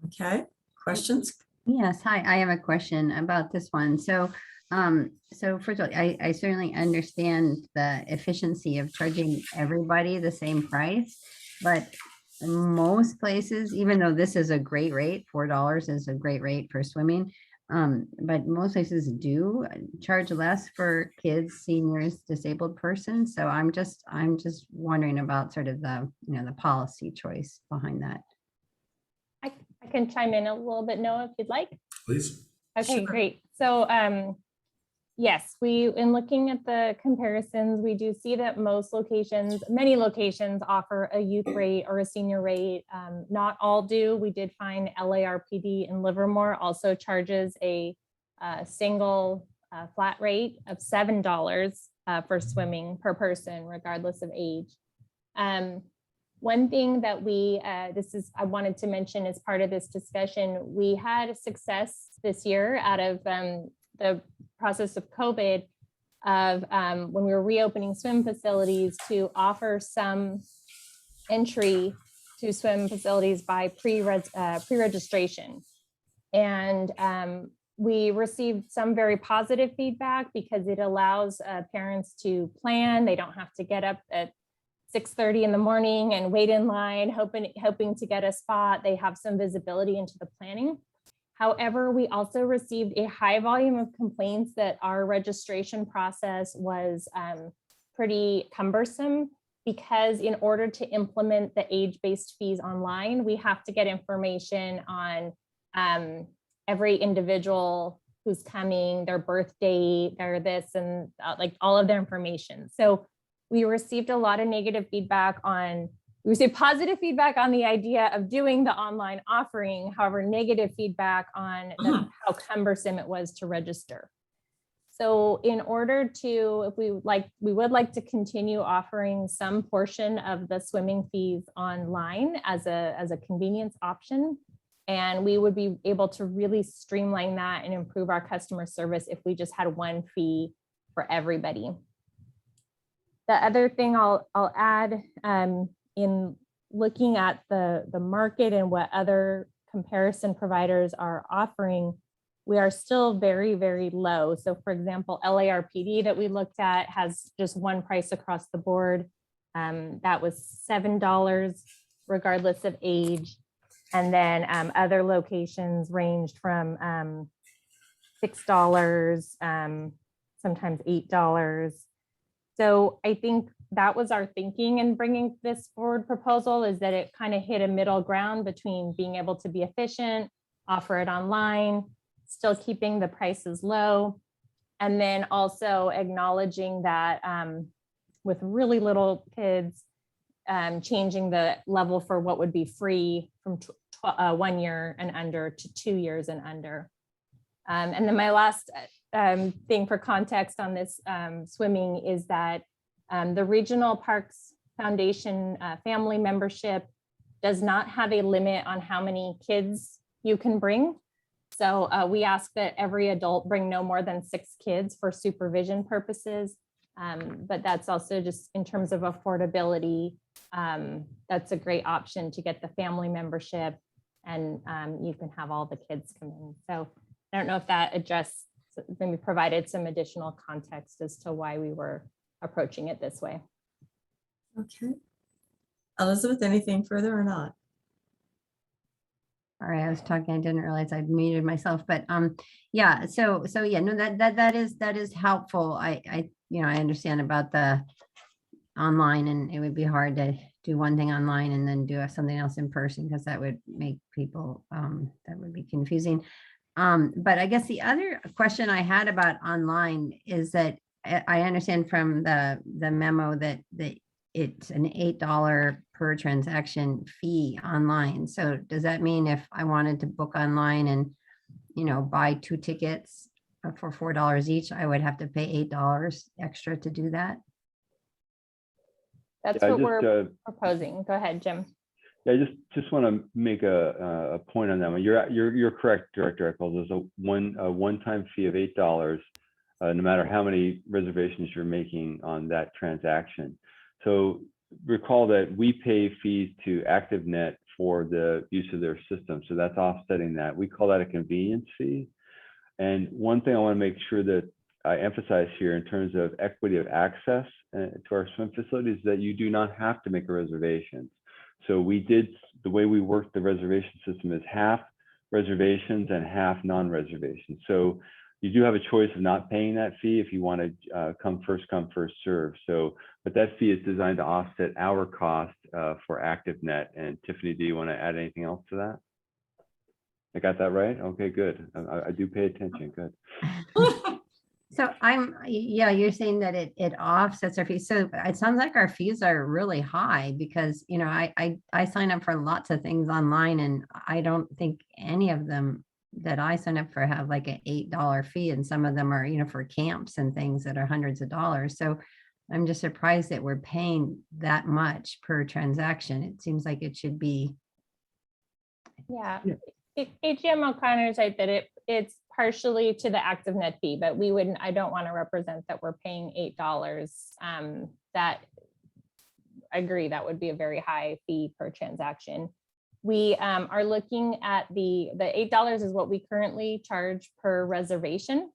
[SPEAKER 14] rate.
[SPEAKER 3] Okay, questions?
[SPEAKER 7] Yes, hi, I have a question about this one. So first of all, I certainly understand the efficiency of charging everybody the same price, but most places, even though this is a great rate, $4 is a great rate for swimming, but most places do charge less for kids, seniors, disabled persons. So I'm just wondering about sort of the, the policy choice behind that.
[SPEAKER 9] I can chime in a little bit, Noah, if you'd like.
[SPEAKER 14] Please.
[SPEAKER 9] Okay,
[SPEAKER 3] Sure.
[SPEAKER 9] great. So yes, in looking at the comparisons, we do see that many locations offer a youth rate or a senior rate. Not all do. We did find LARPD in Livermore also charges a single flat rate of $7 for swimming per person, regardless of age. One thing that I wanted to mention as part of this discussion, we had success this year out of the process of COVID of when we were reopening swim facilities to offer some entry to swim facilities by pre-registration. And we received some very positive feedback because it allows parents to plan. They don't have to get up at 6:30 in the morning and wait in line, hoping to get a spot. They have some visibility into the planning. However, we also received a high volume of complaints that our registration process was pretty cumbersome because in order to implement the age-based fees online, we have to get information on every individual who's coming, their birth date, their this, and like all of their information. So we received a lot of negative feedback we received positive feedback on the idea of doing the online offering, however, negative feedback on how cumbersome it was to register. So in order to, we would like to continue offering some portion of the swimming fees online as a convenience option. And we would be able to really streamline that and improve our customer service if we just had one fee for everybody. The other thing I'll add in looking at the market and what other comparison providers are offering, we are still very, very low. So for example, LARPD that we looked at has just one price across the board. That was $7 regardless of age. And then other locations ranged from $6, sometimes $8. So I think that was our thinking in bringing this forward proposal, is that it kind of hit a middle ground between being able to be efficient, offer it online, still keeping the prices low, and then also acknowledging that with really little kids, changing the level for what would be free from 1 year and under to 2 years and under. And then my last thing for context on this swimming is that the Regional Parks Foundation family membership does not have a limit on how many kids you can bring. So we ask that every adult bring no more than 6 kids for supervision purposes. But that's also just in terms of affordability, that's a great option to get the family membership, and you can have all the kids come in. So I don't know if that maybe provided some additional context as to why we were approaching it this way.
[SPEAKER 3] Okay. Elizabeth, anything further or not?
[SPEAKER 7] Sorry, I was talking, I didn't realize I'd muted myself, but yeah, so yeah, no, that is helpful. I understand about the online, and it would be hard to do one thing online and then do something else in person, because that would make people, that would be confusing. But I guess the other question I had about online is that I understand from the memo that it's an $8 per transaction fee online. So does that mean if I wanted to book online and, buy 2 tickets for $4 each, I would have to pay $8 extra to do that?
[SPEAKER 9] That's what we're proposing. Go ahead, Jim.
[SPEAKER 5] Yeah, I just want to make a point on that one. You're correct, Director Eichels. There's a one-time fee of $8, no matter how many reservations you're making on that transaction. So recall that we pay fees to ActiveNet for the use of their system. So that's offsetting that. We call that a convenience fee. And one thing I want to make sure that I emphasize here in terms of equity of access to our swim facilities is that you do not have to make a reservation. So the way we work the reservation system is half reservations and half non-reservations. So you do have a choice of not paying that fee if you want to come, first serve. So, but that fee is designed to offset our cost for ActiveNet. And Tiffany, do you want to add anything else to that? I got that right? Okay, good. I do pay attention. Good.
[SPEAKER 7] So you're saying that it offsets our fees. So it sounds like our fees are really high, because, I sign up for lots of things online, and I don't think any of them that I sign up for have like an $8 fee. And some of them are, for camps and things that are hundreds of dollars. So I'm just surprised that we're paying that much per transaction. It seems like it should be.
[SPEAKER 9] Yeah. Jim O'Connor's right that it's partially to the ActiveNet fee, but I don't want to represent that we're paying $8. That I agree, that would be a very high fee per transaction. We are looking at the $8 is what we currently charge per reservation.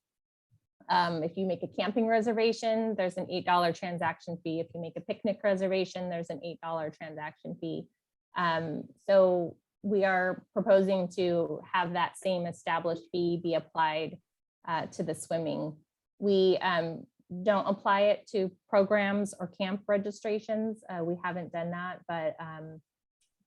[SPEAKER 9] If you make a camping reservation, there's an $8 transaction fee. If you make a picnic reservation, there's an $8 transaction fee. So we are proposing to have that same established fee be applied to the swimming. We don't apply it to programs or camp registrations. We haven't done that, but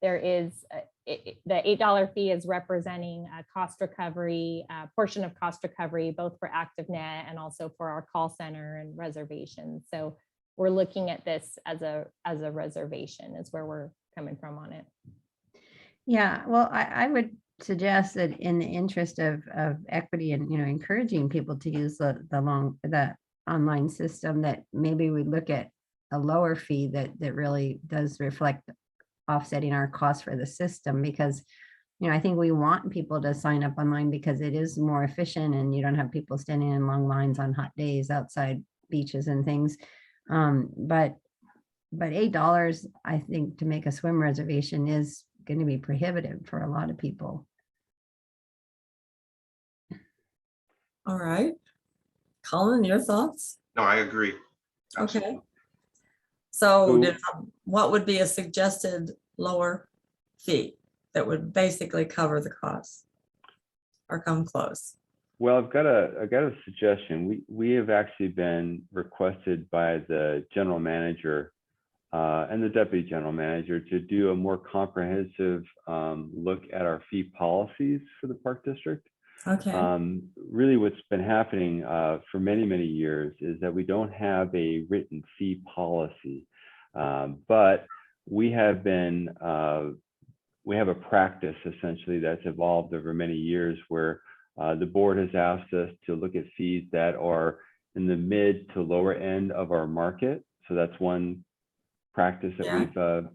[SPEAKER 9] there is the $8 fee is representing a cost recovery, portion of cost recovery, both for ActiveNet and also for our call center and reservations. So we're looking at this as a reservation is where we're coming from on it.
[SPEAKER 7] Yeah, well, I would suggest that in the interest of equity and, encouraging people to use the online system, that maybe we look at a lower fee that really does reflect offsetting our costs for the system, because, I think we want people to sign up online because it is more efficient and you don't have people standing in long lines on hot days outside beaches and things. But $8, I think, to make a swim reservation is going to be prohibitive for a lot of people.
[SPEAKER 3] All right. Colin, your thoughts?
[SPEAKER 8] No, I agree.
[SPEAKER 3] Okay. So what would be a suggested lower fee that would basically cover the costs or come close?
[SPEAKER 5] Well, I've got a suggestion. We have actually been requested by the general manager and the deputy general manager to do a more comprehensive look at our fee policies for the park district.
[SPEAKER 3] Okay.
[SPEAKER 5] Really what's been happening for many, many years is that we don't have a written fee policy, but we have a practice essentially that's evolved over many years where the board has asked us to look at fees that are in the mid to lower end of our market. So that's one practice that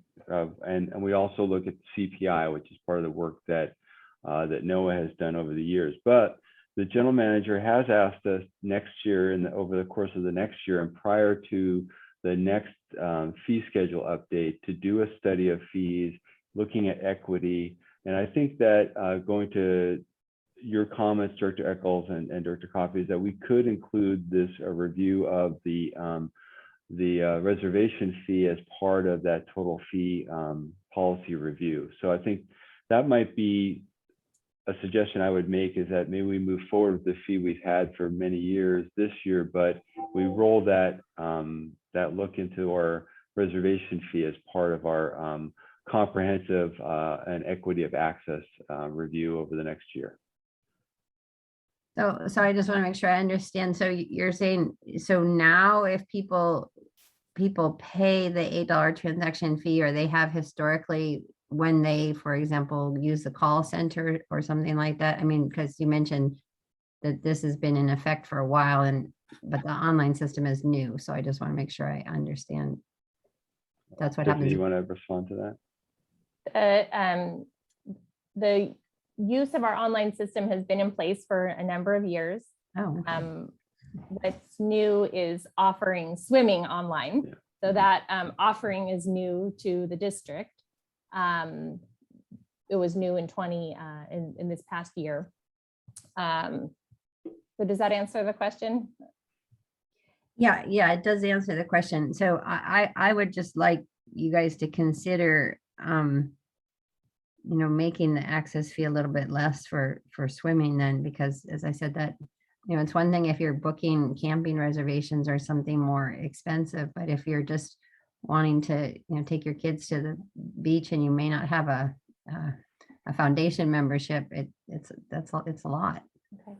[SPEAKER 5] and we also look at CPI, which is part of the work that NOAA has done over the years. But the general manager has asked us next year and over the course of the next year and prior to the next fee schedule update to do a study of fees, looking at equity. And I think that going to your comments, Director Eichels and Director Coffey, is that we could include this review of the reservation fee as part of that total fee policy review. So I think that might be a suggestion I would make is that maybe we move forward with the fee we've had for many years this year, but we roll that that look into our reservation fee as part of our comprehensive and equity of access review over the next year.
[SPEAKER 7] So I just want to make sure I understand. So you're saying, so now if people pay the $8 transaction fee, or they have historically when they, for example, use the call center or something like that? I mean, because you mentioned that this has been in effect for a while, but the online system is new. So I just want to make sure I understand. That's what
[SPEAKER 5] Tiffany,
[SPEAKER 7] happens.
[SPEAKER 5] you want to respond to that?
[SPEAKER 9] The use of our online system has been in place for a number of years.
[SPEAKER 7] Oh, okay.
[SPEAKER 9] What's new is offering swimming online.
[SPEAKER 5] Yeah.
[SPEAKER 9] So that offering is new to the district. It was new in in this past year. So does that answer the question?
[SPEAKER 7] Yeah, it does answer the question. So I would just like you guys to consider, making the access fee a little bit less for swimming then, because as I said, that, it's one thing if you're booking camping reservations or something more expensive, but if you're just wanting to, take your kids to the beach and you may not have a foundation membership, it's a lot.
[SPEAKER 9] Okay.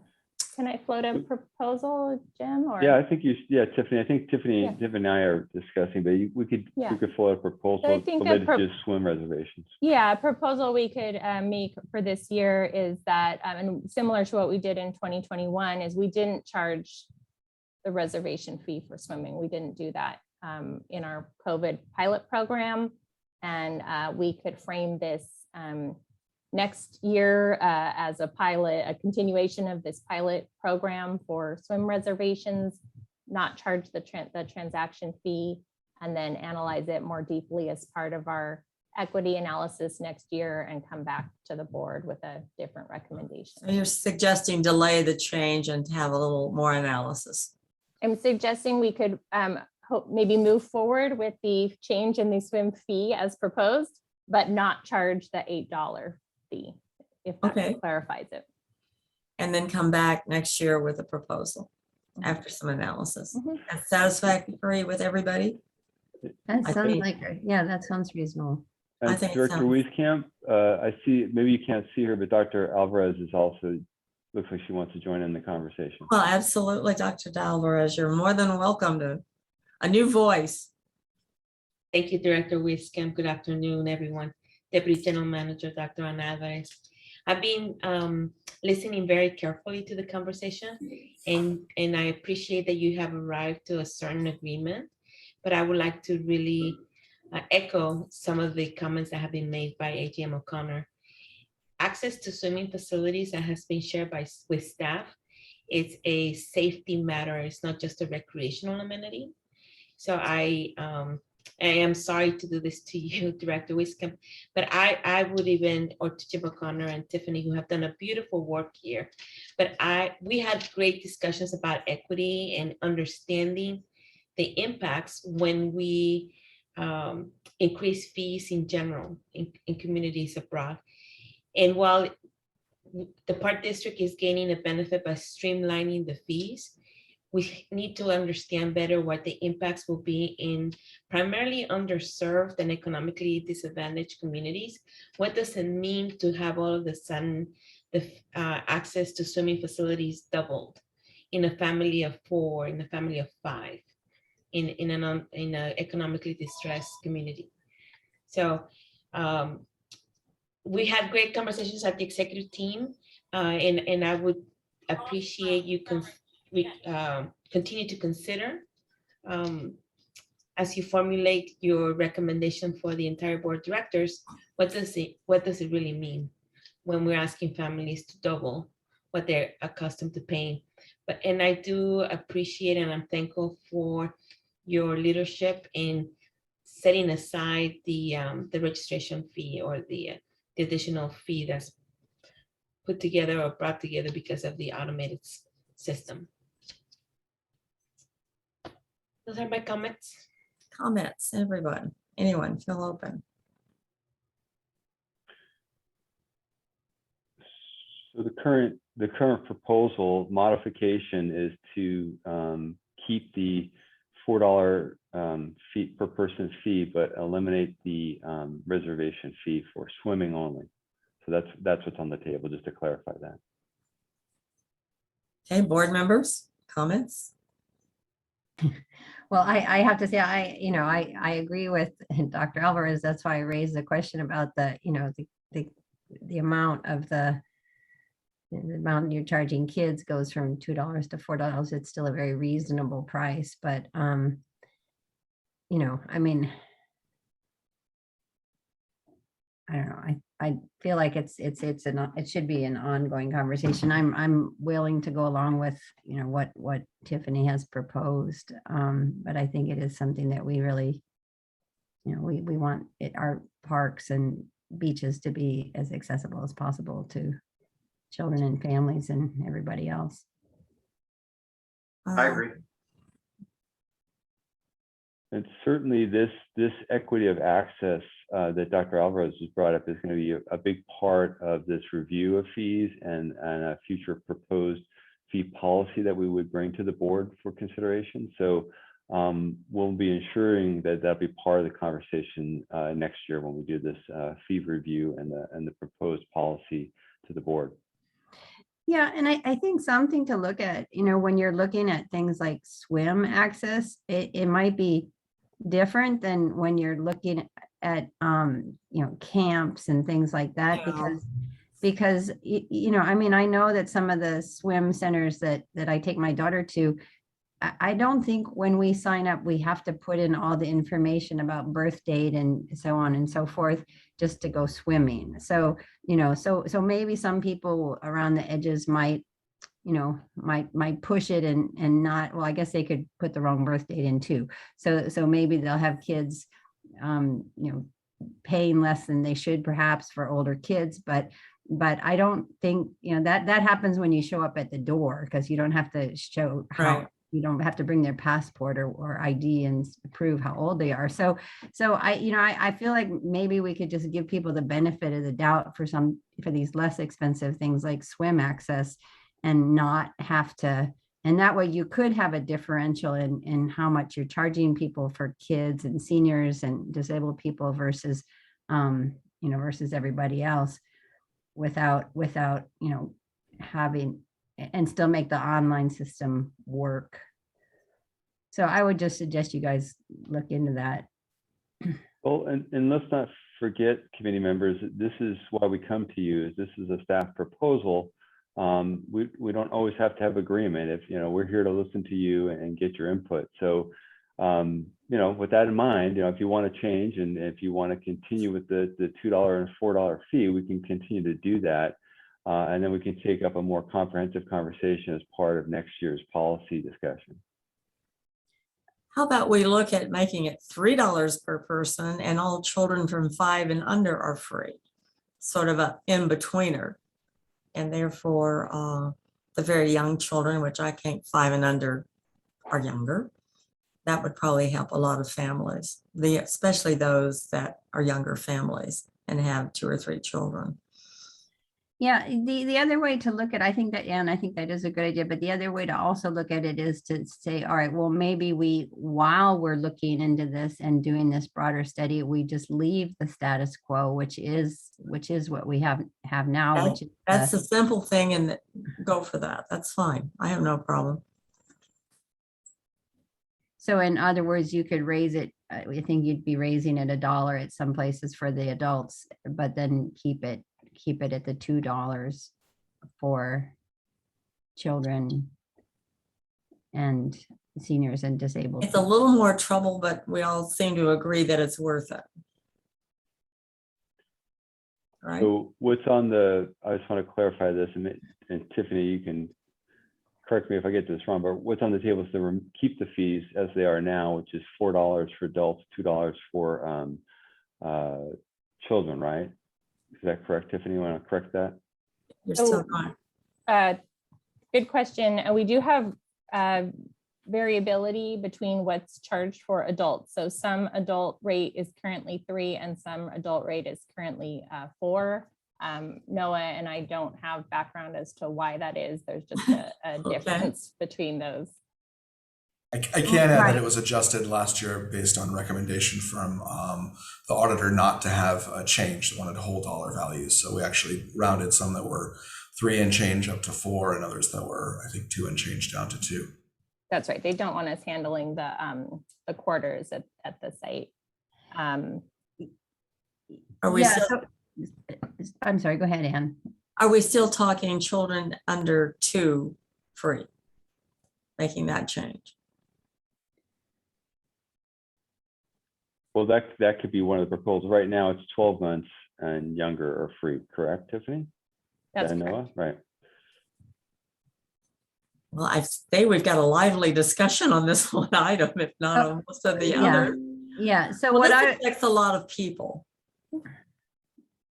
[SPEAKER 9] Can I float a proposal, Jim? Or?
[SPEAKER 5] Yeah, I think Tiffany. I think Tiffany
[SPEAKER 9] Yeah.
[SPEAKER 5] and I are discussing, but we could float a proposal
[SPEAKER 9] So I think
[SPEAKER 5] related to just swim reservations.
[SPEAKER 9] Yeah, a proposal we could make for this year is that, and similar to what we did in 2021, is we didn't charge the reservation fee for swimming. We didn't do that in our COVID pilot program, and we could frame this next year as a pilot, a continuation of this pilot program for swim reservations, not charge the transaction fee, and then analyze it more deeply as part of our equity analysis next year and come back to the board with a different recommendation.
[SPEAKER 3] So you're suggesting delay the change and have a little more analysis.
[SPEAKER 9] I'm suggesting we could maybe move forward with the change in the swim fee as proposed, but not charge the $8 fee, if that clarifies it.
[SPEAKER 3] And then come back next year with a proposal after some analysis. That's satisfactory with everybody?
[SPEAKER 7] That sounds that sounds reasonable.
[SPEAKER 5] And
[SPEAKER 3] I think
[SPEAKER 5] Director Wieskamp, I see, maybe you can't see her, but Dr. Alvarez is also, looks like she wants to join in the conversation.
[SPEAKER 3] Well, absolutely, Dr. Alvarez, you're more than welcome to a new voice.
[SPEAKER 16] Thank you, Director Wieskamp. Good afternoon, everyone. Deputy General Manager, Dr. Ana Alvarez. I've been listening very carefully to the conversation, and I appreciate that you have arrived to a certain agreement, but I would like to really echo some of the comments that have been made by AGM O'Connor. Access to swimming facilities that has been shared with staff, it's a safety matter. It's not just a recreational amenity. So I am sorry to do this to you, Director Wieskamp, but I would even, or to Jim O'Connor and Tiffany, who have done a beautiful work here, but we had great discussions about equity and understanding the impacts when we increase fees in general in communities abroad. And while the Park District is gaining a benefit by streamlining the fees, we need to understand better what the impacts will be in primarily underserved and economically disadvantaged communities. What does it mean to have all of a sudden the access to swimming facilities doubled in a family of 4, in a family of 5, in an economically distressed community? So we had great conversations at the executive team, and I would appreciate you continue to consider as you formulate your recommendation for the entire board of directors, what does it really mean when we're asking families to double what they're accustomed to paying? And I do appreciate, and I'm thankful for your leadership in setting aside the registration fee or the additional fee that's put together or brought together because of the automated system. Those are my comments.
[SPEAKER 3] Comments, everyone, anyone, feel open.
[SPEAKER 5] So the current proposal modification is to keep the $4 fee per person fee, but eliminate the reservation fee for swimming only. So that's what's on the table, just to clarify that.
[SPEAKER 3] Okay, board members, comments?
[SPEAKER 7] Well, I have to say, I agree with Dr. Alvarez. That's why I raised the question about the amount of the amount you're charging kids goes from $2 to $4. It's still a very reasonable price, but I mean, I don't know. I feel like it should be an ongoing conversation. I'm willing to go along with, what Tiffany has proposed. But I think it is something that we really, we want our parks and beaches to be as accessible as possible to children and families and everybody else.
[SPEAKER 8] I agree.
[SPEAKER 5] And certainly this equity of access that Dr. Alvarez has brought up is going to be a big part of this review of fees and a future proposed fee policy that we would bring to the board for consideration. So we'll be ensuring that that'll be part of the conversation next year when we do this fee review and the proposed policy to the board.
[SPEAKER 7] Yeah, and I think something to look at, when you're looking at things like swim access, it might be different than when you're looking at camps and things like that, because I mean, I know that some of the swim centers that I take my daughter to, I don't think when we sign up, we have to put in all the information about birth date and so on and so forth just to go swimming. So, so maybe some people around the edges might push it and not, well, I guess they could put the wrong birth date in too. So maybe they'll have kids, paying less than they should perhaps for older kids, but I don't think, that happens when you show up at the door, because you don't have to show how, you don't have to bring their passport or ID and prove how old they are. So I feel like maybe we could just give people the benefit of the doubt for these less expensive things like swim access, and not have to, and that way you could have a differential in how much you're charging people for kids and seniors and disabled people versus versus everybody else without having, and still make the online system work. So I would just suggest you guys look into that.
[SPEAKER 5] Well, and let's not forget, committee members, this is why we come to you. This is a staff proposal. We don't always have to have agreement. If we're here to listen to you and get your input. So with that in mind, if you want to change and if you want to continue with the $2 and $4 fee, we can continue to do that. And then we can take up a more comprehensive conversation as part of next year's policy discussion.
[SPEAKER 3] How about we look at making it $3 per person and all children from 5 and under are free, sort of a in-betweener. And therefore the very young children, which I think 5 and under are younger, that would probably help a lot of families, especially those that are younger families and have 2 or 3 children.
[SPEAKER 7] Yeah, the other way to look at, I think that is a good idea, but the other way to also look at it is to say, all right, well, maybe while we're looking into this and doing this broader study, we just leave the status quo, which is what we have now.
[SPEAKER 3] That's a simple thing, and go for that. That's fine. I have no problem.
[SPEAKER 7] So in other words, you could raise it. I think you'd be raising it $1 at some places for the adults, but then keep it at the $2 for children and seniors and disabled.
[SPEAKER 3] It's a little more trouble, but we all seem to agree that it's worth it. Right.
[SPEAKER 5] So what's on I just want to clarify this, and Tiffany, you can correct me if I get this wrong, but what's on the table is to keep the fees as they are now, which is $4 for adults, $2 for children, right? Is that correct, Tiffany? You want to correct that?
[SPEAKER 3] You're still going.
[SPEAKER 9] Good question. We do have variability between what's charged for adults. So some adult rate is currently $3 and some adult rate is currently $4. Noah and I don't have background as to why that is. There's just a difference between those.
[SPEAKER 14] I can add that it was adjusted last year based on recommendation from the auditor not to have a change. They wanted to hold dollar values. So we actually rounded some that were 3 and change up to 4 and others that were, I think, 2 and change down to 2.
[SPEAKER 9] That's right. They don't want us handling the quarters at the site.
[SPEAKER 3] Are we still,
[SPEAKER 7] I'm sorry, go ahead, Ann.
[SPEAKER 3] are we still talking children under 2 free? Making that change?
[SPEAKER 5] Well, that could be one of the proposals. Right now, it's 12 months and younger are free, correct, Tiffany?
[SPEAKER 9] That's
[SPEAKER 5] Noah?
[SPEAKER 9] correct.
[SPEAKER 5] Right.
[SPEAKER 3] Well, I say we've got a lively discussion on this one item, if not on most of the other.
[SPEAKER 7] Yeah, so
[SPEAKER 3] Well,
[SPEAKER 7] what
[SPEAKER 3] this affects a lot of people.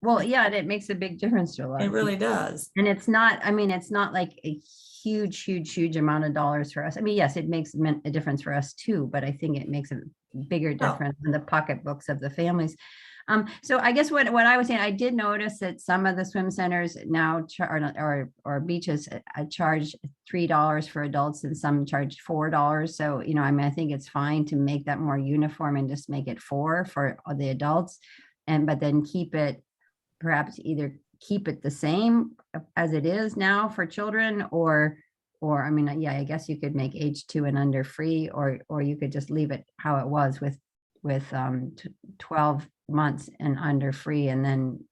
[SPEAKER 7] well, yeah, and it makes a big difference to a lot.
[SPEAKER 3] It
[SPEAKER 7] of
[SPEAKER 3] really
[SPEAKER 7] people.
[SPEAKER 3] does.
[SPEAKER 7] And it's not, I mean, it's not like a huge amount of dollars for us. I mean, yes, it makes a difference for us too, but I think it makes a bigger difference in the pocketbooks of the families. So I guess what I was saying, I did notice that some of the swim centers now or beaches charge $3 for adults and some charge $4. So, you know, I mean, I think it's fine to make that more uniform and just make it $4 for the adults, but then keep it, perhaps either keep it the same as it is now for children, or I mean, yeah, I guess you could make age 2 and under free, or you could just leave it how it was with 12 months and under free, and then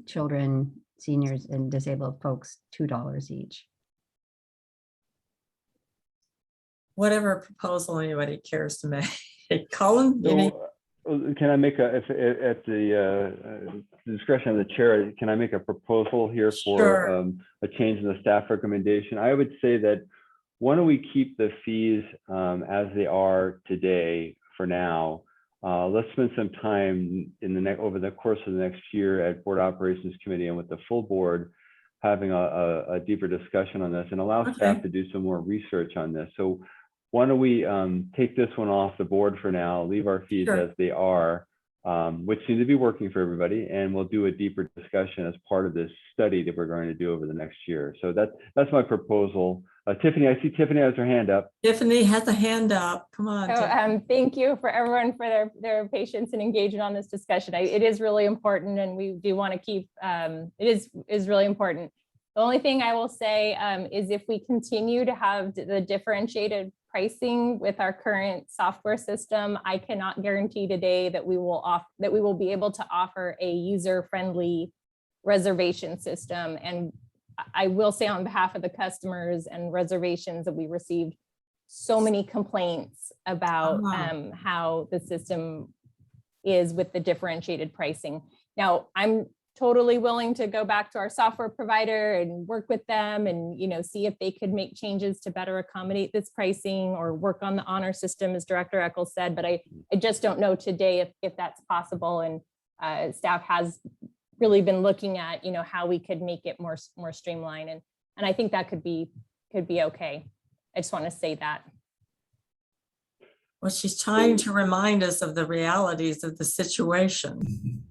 [SPEAKER 7] children, seniors, and disabled folks $2 each.
[SPEAKER 2] whatever proposal anybody cares to make. Colin, you need.
[SPEAKER 5] Can I make at the discretion of the chair, can I make a proposal here for a change in the staff recommendation? I would say that why don't we keep the fees as they are today for now. Let's spend some time in over the course of the next year at Board Operations Committee and with the full board having a deeper discussion on this, and allow staff to do some more research on this. So why don't we take this one off the board for now, leave our fees as they are, which seem to be working for everybody, and we'll do a deeper discussion as part of this study that we're going to do over the next year. So that's my proposal. Tiffany, I see Tiffany has her hand up.
[SPEAKER 3] Tiffany has a hand up. Come on.
[SPEAKER 9] So, thank you for everyone for their patience and engagement on this discussion. It is really important, and we do want to keep, it is really important. The only thing I will say is if we continue to have the differentiated pricing with our current software system, I cannot guarantee today that we will be able to offer a user-friendly reservation system. And I will say on behalf of the customers and reservations that we received so many complaints about how the system is with the differentiated pricing. Now, I'm totally willing to go back to our software provider and work with them and, see if they could make changes to better accommodate this pricing or work on the honor system, as Director Eichels said, but I just don't know today if that's possible. And staff has really been looking at, how we could make it more streamlined. And I think that could be okay. I just want to say that.
[SPEAKER 3] Well, she's trying to remind us of the realities of the situation.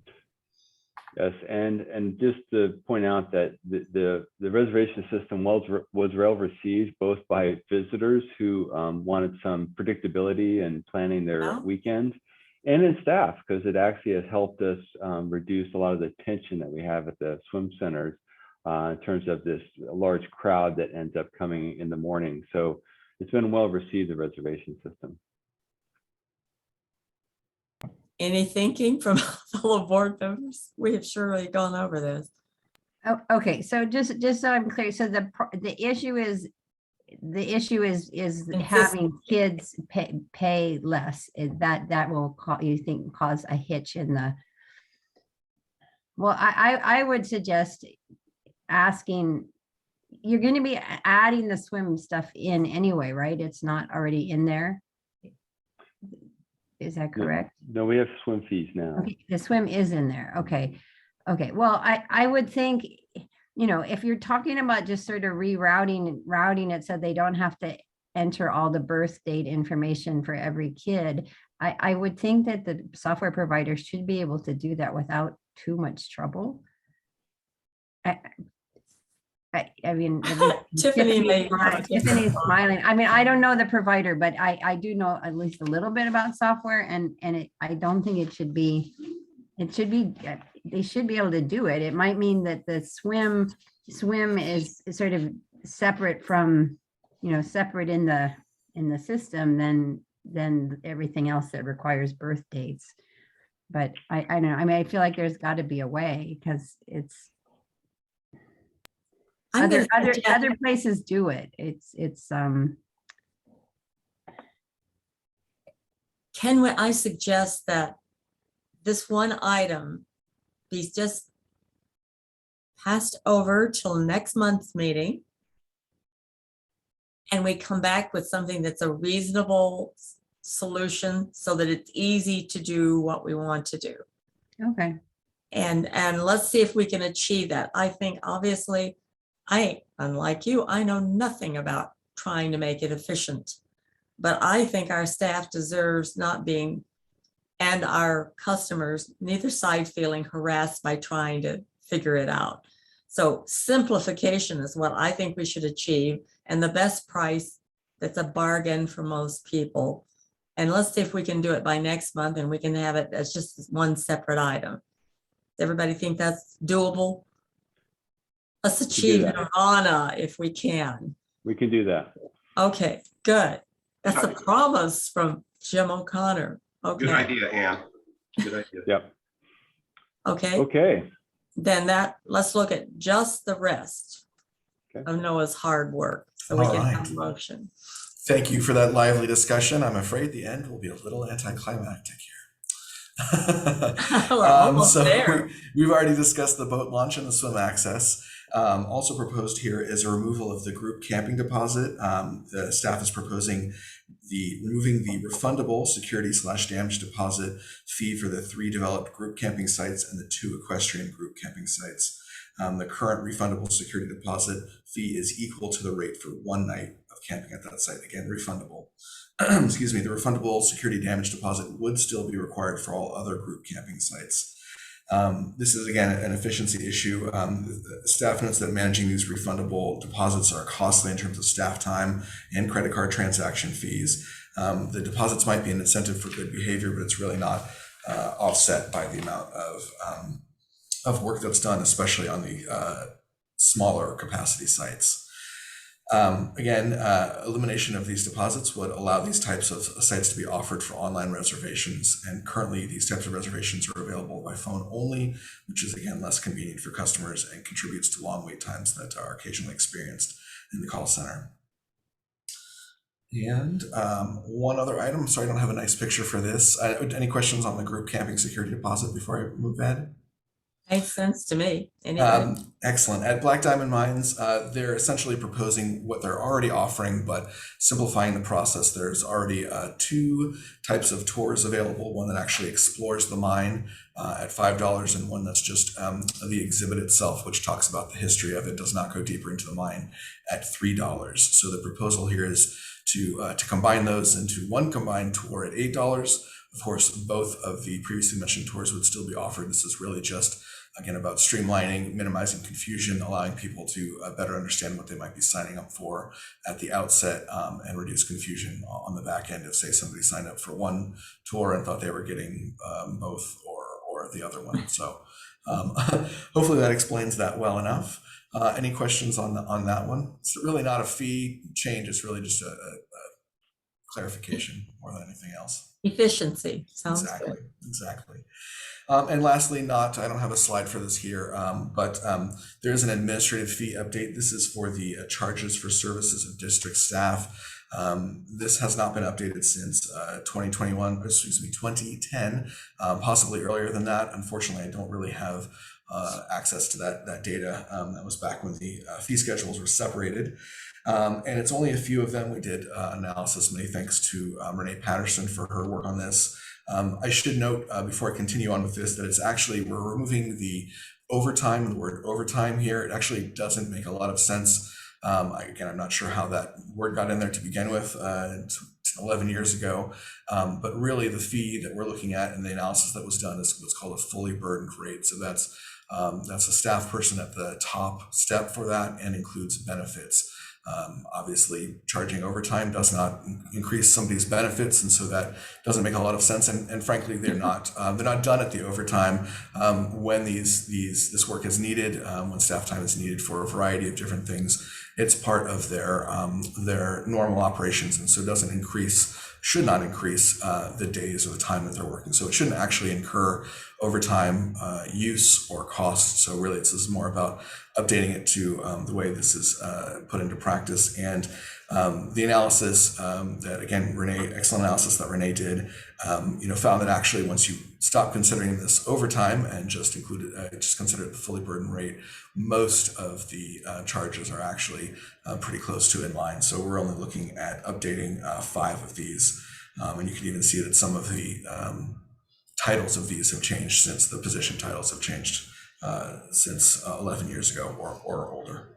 [SPEAKER 5] Yes, and just to point out that the reservation system was well received both by visitors who wanted some predictability and planning their weekends, and in staff, because it actually has helped us reduce a lot of the tension that we have at the swim centers in terms of this large crowd that ends up coming in the morning. So it's been well received, the reservation system.
[SPEAKER 3] Any thinking from fellow board members? We have surely gone over this.
[SPEAKER 7] Oh, okay, so just so I'm clear, so the issue is having kids pay less. Is that will cause a hitch in the? Well, I would suggest asking. You're going to be adding the swim stuff in anyway, right? It's not already in there. Is that correct?
[SPEAKER 5] No, we have swim fees now.
[SPEAKER 7] Okay, the swim is in there. Okay. Okay. Well, I would think, if you're talking about just sort of routing it so they don't have to enter all the birth date information for every kid, I would think that the software provider should be able to do that without too much trouble. I mean,
[SPEAKER 3] Tiffany may.
[SPEAKER 7] Tiffany's smiling. I mean, I don't know the provider, but I do know at least a little bit about software, and I don't think it should be, they should be able to do it. It might mean that the swim is sort of separate from, separate in the system than everything else that requires birth dates. But I don't know. I mean, I feel like there's got to be a way, because it's other places do it.
[SPEAKER 3] I suggest that this one item be just passed over till next month's meeting, and we come back with something that's a reasonable solution so that it's easy to do what we want to do.
[SPEAKER 7] Okay.
[SPEAKER 3] And let's see if we can achieve that. I think obviously, unlike you, I know nothing about trying to make it efficient, but I think our staff deserves not being, and our customers, neither side feeling harassed by trying to figure it out. So simplification is what I think we should achieve, and the best price that's a bargain for most people. And let's see if we can do it by next month, and we can have it as just one separate item. Does everybody think that's doable? Let's achieve nirvana if we can.
[SPEAKER 5] We can do that.
[SPEAKER 3] Okay, good. That's a promise from Jim O'Connor. Okay.
[SPEAKER 8] Good idea, Ann. Good idea.
[SPEAKER 5] Yep.
[SPEAKER 3] Okay.
[SPEAKER 5] Okay.
[SPEAKER 3] Then let's look at just the rest of Noah's hard work, so we
[SPEAKER 14] All
[SPEAKER 3] can
[SPEAKER 14] right.
[SPEAKER 3] have a motion.
[SPEAKER 14] Thank you for that lively discussion. I'm afraid the end will be a little anticlimactic here.
[SPEAKER 3] We're almost
[SPEAKER 14] so
[SPEAKER 3] there.
[SPEAKER 14] we've already discussed the boat launch and the swim access. Also proposed here is a removal of the group camping deposit. The staff is proposing removing the refundable security/damage deposit fee for the 3 developed group camping sites and the 2 equestrian group camping sites. The current refundable security deposit fee is equal to the rate for 1 night of camping at that site. Again, refundable. Excuse me, the refundable security damage deposit would still be required for all other group camping sites. This is, again, an efficiency issue. The staff notes that managing these refundable deposits are costly in terms of staff time and credit card transaction fees. The deposits might be an incentive for good behavior, but it's really not offset by the amount of work that's done, especially on the smaller capacity sites. Again, elimination of these deposits would allow these types of sites to be offered for online reservations. And currently these types of reservations are available by phone only, which is, again, less convenient for customers and contributes to long wait times that are occasionally experienced in the call center. And one other item, sorry, I don't have a nice picture for this. Any questions on the group camping security deposit before I move ahead?
[SPEAKER 3] Makes sense to me. Anyway.
[SPEAKER 14] Excellent. At Black Diamond Mines, they're essentially proposing what they're already offering, but simplifying the process. There's already 2 types of tours available, one that actually explores the mine at $5 and one that's just the exhibit itself, which talks about the history of it, does not go deeper into the mine, at $3. So the proposal here is to combine those into one combined tour at $8. Of course, both of the previously mentioned tours would still be offered. This is really just, again, about streamlining, minimizing confusion, allowing people to better understand what they might be signing up for at the outset, and reduce confusion on the back end if, say, somebody signed up for one tour and thought they were getting both or the other one. So hopefully that explains that well enough. Any questions on that one? It's really not a fee change. It's really just a clarification more than anything else.
[SPEAKER 3] Efficiency sounds
[SPEAKER 14] Exactly.
[SPEAKER 3] good.
[SPEAKER 14] Exactly. And lastly, I don't have a slide for this here, but there is an administrative fee update. This is for the charges for services of district staff. This has not been updated since 2010, possibly earlier than that. Unfortunately, I don't really have access to that data. That was back when the fee schedules were separated. And it's only a few of them. We did analysis. Many thanks to Renee Patterson for her work on this. I should note before I continue on with this that it's actually, we're removing the overtime, the word overtime here. It actually doesn't make a lot of sense. Again, I'm not sure how that word got in there to begin with 11 years ago. But really the fee that we're looking at and the analysis that was done is what's called a fully burdened rate. So that's That's a staff person at the top step for that and includes benefits. Obviously, charging overtime does not increase somebody's benefits, and so that doesn't make a lot of sense. And frankly, they're not done at the overtime when this work is needed. When staff time is needed for a variety of different things, it's part of their normal operations, and so should not increase the days or the time that they're working. So it shouldn't actually incur overtime use or cost. So really, this is more about updating it to the way this is put into practice. And the analysis that, again, excellent analysis that Renee did, found that actually once you stop considering this overtime and just consider it the fully burdened rate, most of the charges are actually pretty close to in line. So we're only looking at updating 5 of these. And you can even see that some of the titles of these have changed since the position titles have changed since 11 years ago or older.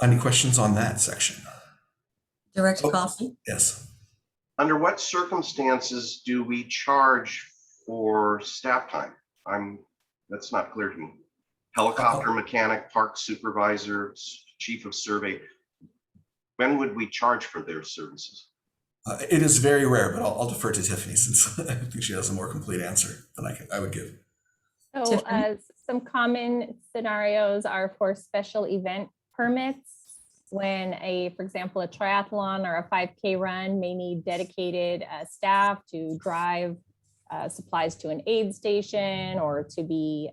[SPEAKER 14] Any questions on that section?
[SPEAKER 3] Director Coffey?
[SPEAKER 14] Yes.
[SPEAKER 8] Under what circumstances do we charge for staff time? That's not clear to me. Helicopter mechanic, park supervisor, chief of survey. When would we charge for their services?
[SPEAKER 14] It is very rare, but I'll defer to Tiffany since I think she has a more complete answer than I would give.
[SPEAKER 9] So some common scenarios are for special event permits, when for example, a triathlon or a 5K run may need dedicated staff to drive supplies to an aid station or to be,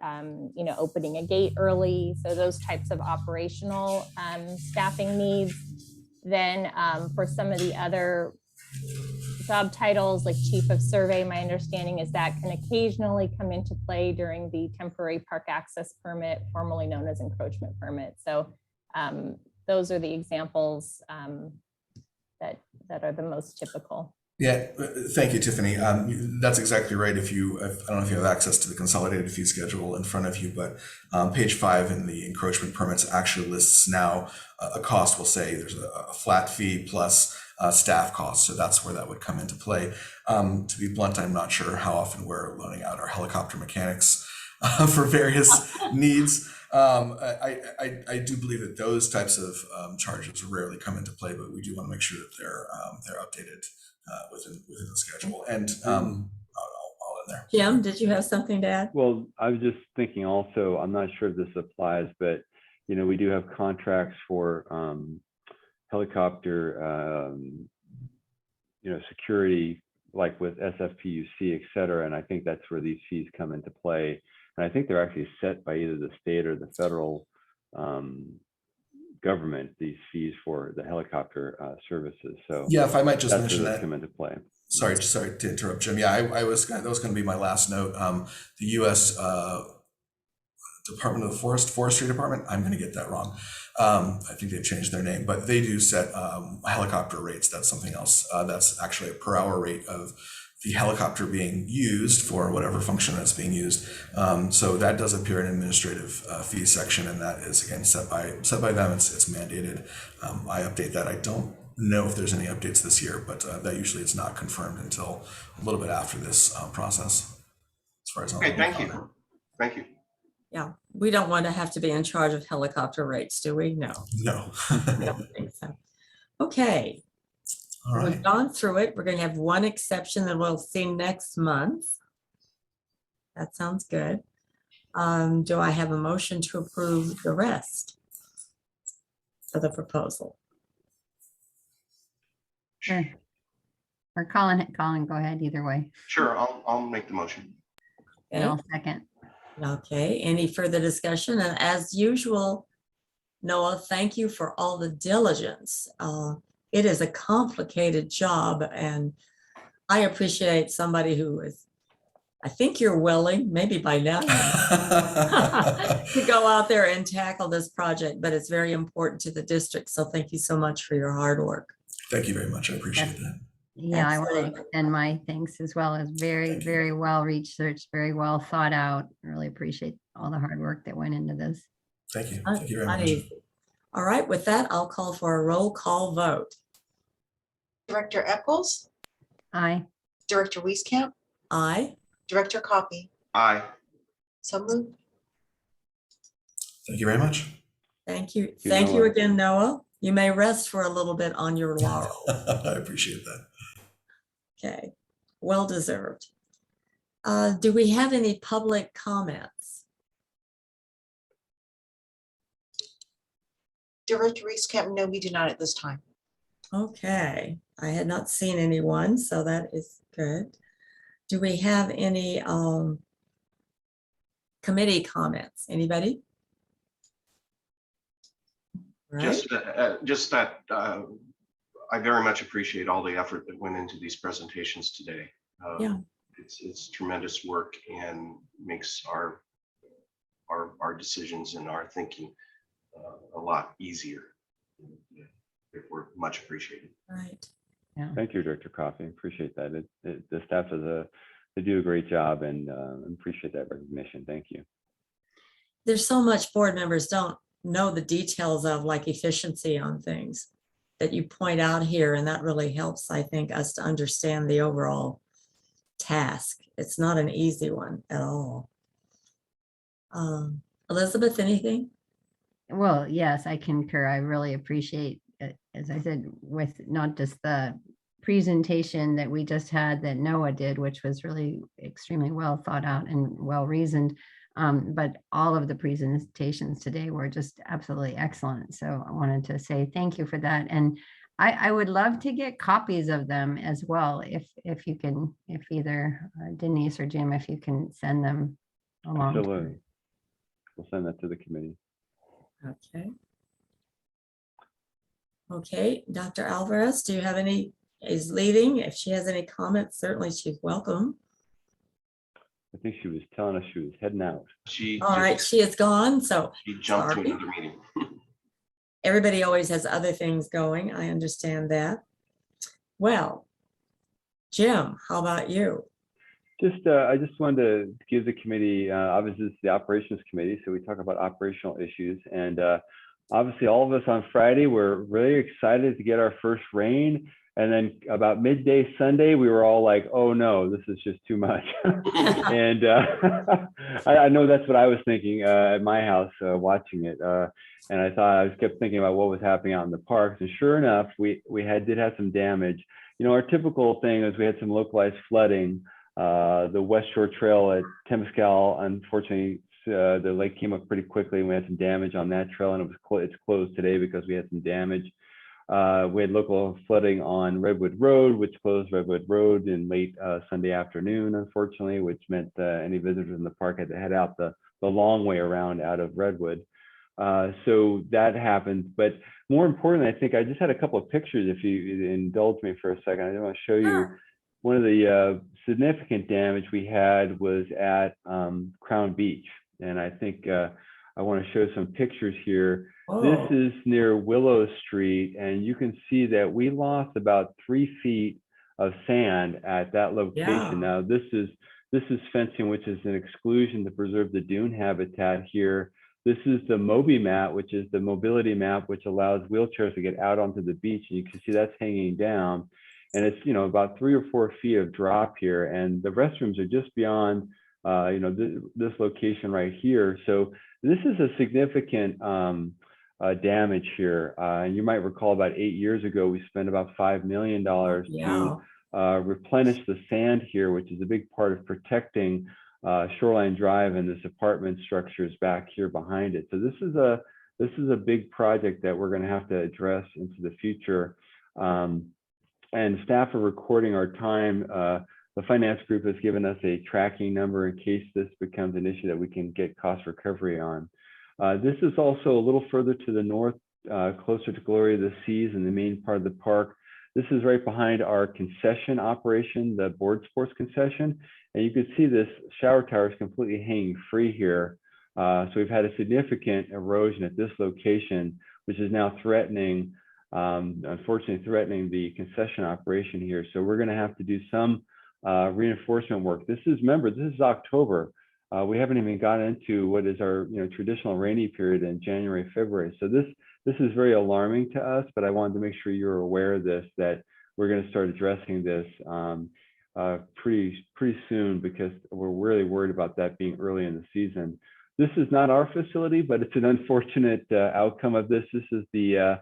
[SPEAKER 9] opening a gate early. So those types of operational staffing needs. Then for some of the other job titles like chief of survey, my understanding is that can occasionally come into play during the temporary park access permit, formerly known as encroachment permit. So those are the examples that are the most typical.
[SPEAKER 14] Yeah, thank you, Tiffany. That's exactly right. I don't know if you have access to the consolidated fee schedule in front of you, but page 5 in the encroachment permits actually lists now a cost. Will say there's a flat fee plus staff costs. So that's where that would come into play. To be blunt, I'm not sure how often we're loaning out our helicopter mechanics for various needs. I do believe that those types of charges rarely come into play, but we do want to make sure that they're updated within the schedule. And I'll end there.
[SPEAKER 3] Jim, did you have something to add?
[SPEAKER 5] Well, I was just thinking also, I'm not sure if this applies, but we do have contracts for helicopter security, like with SFPUC, et cetera. And I think that's where these fees come into play. And I think they're actually set by either the state or the federal government, these fees for the helicopter services. So
[SPEAKER 14] yeah, if I might just mention that.
[SPEAKER 5] Come into play.
[SPEAKER 14] Sorry to interrupt, Jim. Yeah, that was going to be my last note. The U.S. Department of the Forestry Department, I'm going to get that wrong. I think they've changed their name, but they do set helicopter rates. That's something else. That's actually a per hour rate of the helicopter being used for whatever function that's being used. So that does appear in administrative fee section, and that is again set by them. It's mandated. I update that. I don't know if there's any updates this year, but that usually is not confirmed until a little bit after this process. As far as
[SPEAKER 8] okay, thank you. Thank you.
[SPEAKER 3] Yeah, we don't want to have to be in charge of helicopter rates, do we? No.
[SPEAKER 14] No.
[SPEAKER 3] I don't think so. Okay.
[SPEAKER 14] All right.
[SPEAKER 3] We've gone through it. We're going to have one exception that we'll see next month. That sounds good. Do I have a motion to approve the rest of the proposal?
[SPEAKER 7] Sure. Or Colin, go ahead either way.
[SPEAKER 8] Sure, I'll make the motion.
[SPEAKER 7] And I'll second.
[SPEAKER 3] Okay, any further discussion? And as usual, Noah, thank you for all the diligence. It is a complicated job, and I appreciate somebody who is, I think you're willing, maybe by now, to go out there and tackle this project, but it's very important to the district. So thank you so much for your hard work.
[SPEAKER 14] Thank you very much. I appreciate that.
[SPEAKER 7] Yeah, I want to extend my thanks as well. As very, very well researched, very well thought out. I really appreciate all the hard work that went into this.
[SPEAKER 14] Thank you. Thank you very much.
[SPEAKER 3] Easy. All right, with that, I'll call for a roll call vote.
[SPEAKER 1] Director Eichels?
[SPEAKER 7] Aye.
[SPEAKER 1] Director Wieskamp?
[SPEAKER 3] Aye.
[SPEAKER 1] Director Coffey?
[SPEAKER 8] Aye.
[SPEAKER 1] So moved.
[SPEAKER 14] Thank you very much.
[SPEAKER 3] Thank you.
[SPEAKER 5] you,
[SPEAKER 3] Thank you
[SPEAKER 5] Noah.
[SPEAKER 3] again, Noah. You may rest for a little bit on your laurel.
[SPEAKER 14] I appreciate that.
[SPEAKER 3] Okay, well deserved. Do we have any public comments?
[SPEAKER 1] Director Reese-Kemp, no, we do not at this time.
[SPEAKER 3] Okay, I had not seen anyone, so that is good. Do we have any committee comments? Anybody? Right.
[SPEAKER 8] Just that I very much appreciate all the effort that went into these presentations today.
[SPEAKER 3] Yeah.
[SPEAKER 8] It's tremendous work and makes our decisions and our thinking a lot easier. We're much appreciated.
[SPEAKER 3] Right.
[SPEAKER 5] Yeah. Thank you, Director Coffey. Appreciate that. The staff they do a great job, and appreciate that recognition. Thank you.
[SPEAKER 3] There's so much board members don't know the details of, like efficiency on things that you point out here, and that really helps, I think, us to understand the overall task. It's not an easy one at all. Elizabeth, anything?
[SPEAKER 7] Well, yes, I concur. I really appreciate it, as I said, with not just the presentation that we just had that Noah did, which was really extremely well thought out and well reasoned, but all of the presentations today were just absolutely excellent. So I wanted to say thank you for that. And I would love to get copies of them as well, if you can, if either Denise or Jim, if you can send them along.
[SPEAKER 5] Absolutely. We'll send that to the committee.
[SPEAKER 3] Okay. Okay, Dr. Alvarez, do you have any, is leaving? If she has any comments, certainly she's welcome.
[SPEAKER 5] I think she was telling us she was heading out.
[SPEAKER 3] All right, she is gone, so.
[SPEAKER 8] She jumped
[SPEAKER 3] sorry.
[SPEAKER 8] to another meeting.
[SPEAKER 3] Everybody always has other things going. I understand that. Well, Jim, how about you?
[SPEAKER 5] I just wanted to give the committee, obviously it's the operations committee, so we talk about operational issues, and obviously all of us on Friday were really excited to get our first rain, and then about midday Sunday we were all like, oh no, this is just too much. And I know that's what I was thinking at my house watching it, and I kept thinking about what was happening out in the parks, and sure enough we did have some damage. You know, our typical thing is we had some localized flooding. The West Shore Trail at Temescal, unfortunately, the lake came up pretty quickly, and we had some damage on that trail, and it's closed today because we had some damage. We had local flooding on Redwood Road, which closed Redwood Road in late Sunday afternoon, unfortunately, which meant any visitors in the park had to head out the long way around out of Redwood. So that happened. But more importantly, I think I just had a couple of pictures, if you indulge me for a second. I want to show you. One of the significant damage we had was at Crown Beach. And I think I want to show some pictures here. Oh. This is near Willow Street, and you can see that we lost about 3 feet of sand at that location. Yeah. Now this is fencing, which is an exclusion to preserve the dune habitat here. This is the Mobi mat, which is the mobility mat, which allows wheelchairs to get out onto the beach. And you can see that's hanging down. And it's, you know, about 3 or 4 feet of drop here, and the restrooms are just beyond, you know, this location right here. So this is a significant damage here. And you might recall about 8 years ago, we spent about $5 million to replenish the sand here, which is a big part of protecting Shoreline Drive and this apartment structures back here behind it. So this is a big project that we're going to have to address into the future. And staff are recording our time. The finance group has given us a tracking number in case this becomes an issue that we can get cost recovery on. This is also a little further to the north, closer to Glory of the Seas in the main part of the park. This is right behind our concession operation, the board sports concession. And you can see this shower tower is completely hanging free here. So we've had a significant erosion at this location, which is now threatening, unfortunately threatening the concession operation here. So we're going to have to do some reinforcement work. Remember, this is October. We haven't even gotten into what is our traditional rainy period in January, February. So this is very alarming to us, but I wanted to make sure you're aware of this, that we're going to start addressing this pretty soon, because we're really worried about that being early in the season. this is not our facility, but it's an unfortunate outcome of this. This is the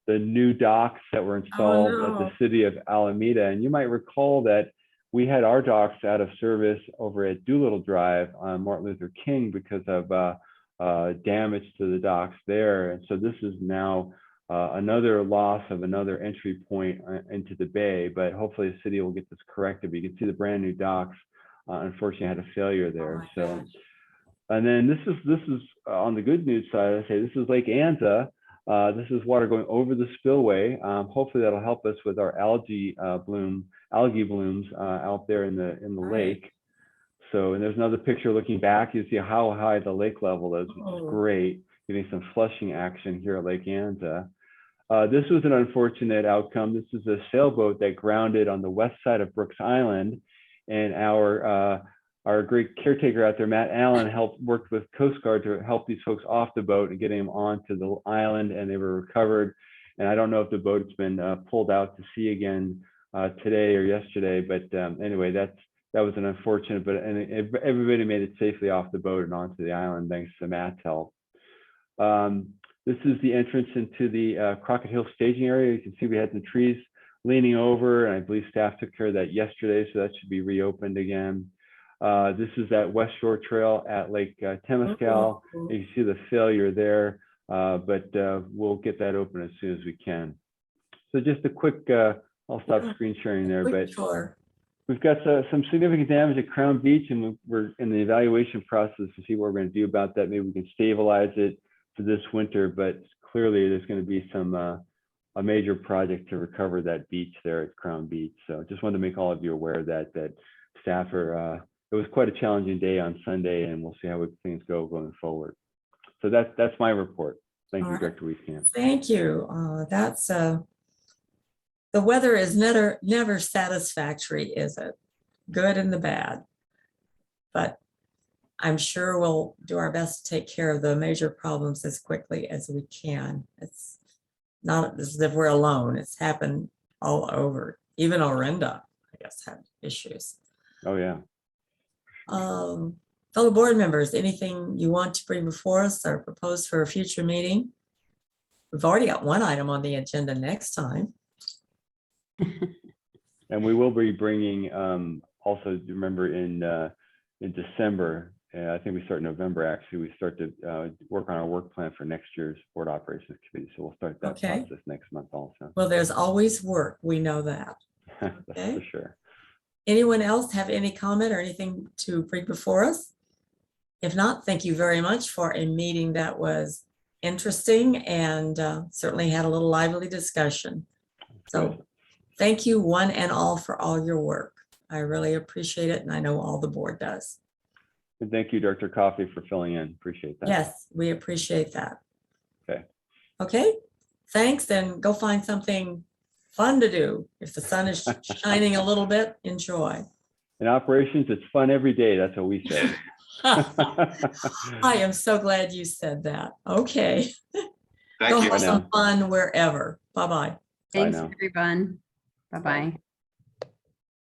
[SPEAKER 5] new docks that were installed at the city of Alameda. And you might recall that we had our docks out of service over at Doolittle Drive on Martin Luther King because of damage to the docks there. And so this is now another loss of another entry point into the bay, but hopefully the city will get this corrected. But you can see the brand new docks, unfortunately had a failure there. So, and then this is on the good news side, I say this is Lake Anza. This is water going over the spillway. Hopefully that'll help us with our algae blooms out there in the lake. So, and there's another picture looking back. You see how high the lake level is, which is great. Getting some flushing action here at Lake Anza. This was an unfortunate outcome. This is a sailboat that grounded on the west side of Brooks Island, and our great caretaker out there, Matt Allen, worked with Coast Guard to help these folks off the boat and getting them onto the island, and they were recovered. And I don't know if the boat's been pulled out to sea again today or yesterday, but anyway, that was an unfortunate, but everybody made it safely off the boat and onto the island thanks to Matt's help. This is the entrance into the Crockett Hill staging area. You can see we had some trees leaning over, and I believe staff took care of that yesterday, so that should be reopened again. This is that West Shore Trail at Lake Temescal. You can see the failure there, but we'll get that open as soon as we can. So just a quick, I'll stop screen sharing there, but we've got some significant damage at Crown Beach, and we're in the evaluation process to see what we're going to do about that. Maybe we can stabilize it for this winter, but clearly there's going to be some a major project to recover that beach there at Crown Beach. So just wanted to make all of you aware that staff are. It was quite a challenging day on Sunday, and we'll see how things go going forward. So that's my report. Thank you, Director Wieskamp.
[SPEAKER 3] Thank you. That's the weather is never satisfactory, is it? Good and the bad. But I'm sure we'll do our best to take care of the major problems as quickly as we can. It's not as if we're alone. It's happened all over. Even Orinda, I guess, had issues.
[SPEAKER 5] Oh, yeah.
[SPEAKER 3] Fellow board members, anything you want to bring before us or propose for a future meeting? We've already got one item on the agenda next time.
[SPEAKER 5] And we will be bringing, also remember in December, I think we start in November, actually, we start to work on our work plan for next year's board operations committee. So we'll start that process next month also.
[SPEAKER 3] Well, there's always work. We know that.
[SPEAKER 5] That's for sure.
[SPEAKER 3] Anyone else have any comment or anything to bring before us? If not, thank you very much for a meeting that was interesting and certainly had a little lively discussion. So thank you one and all for all your work. I really appreciate it, and I know all the board does.
[SPEAKER 5] And thank you, Dr. Coffey, for filling in. Appreciate that.
[SPEAKER 3] Yes, we appreciate that.
[SPEAKER 5] Okay.
[SPEAKER 3] Okay, thanks, and go find something fun to do. If the sun is shining a little bit, enjoy.
[SPEAKER 5] In operations, it's fun every day. That's what we say.
[SPEAKER 3] I am so glad you said that. Okay.
[SPEAKER 8] Thank
[SPEAKER 3] Go
[SPEAKER 8] you.
[SPEAKER 3] have some fun wherever. Bye-bye.
[SPEAKER 7] Thanks, everyone. Bye-bye.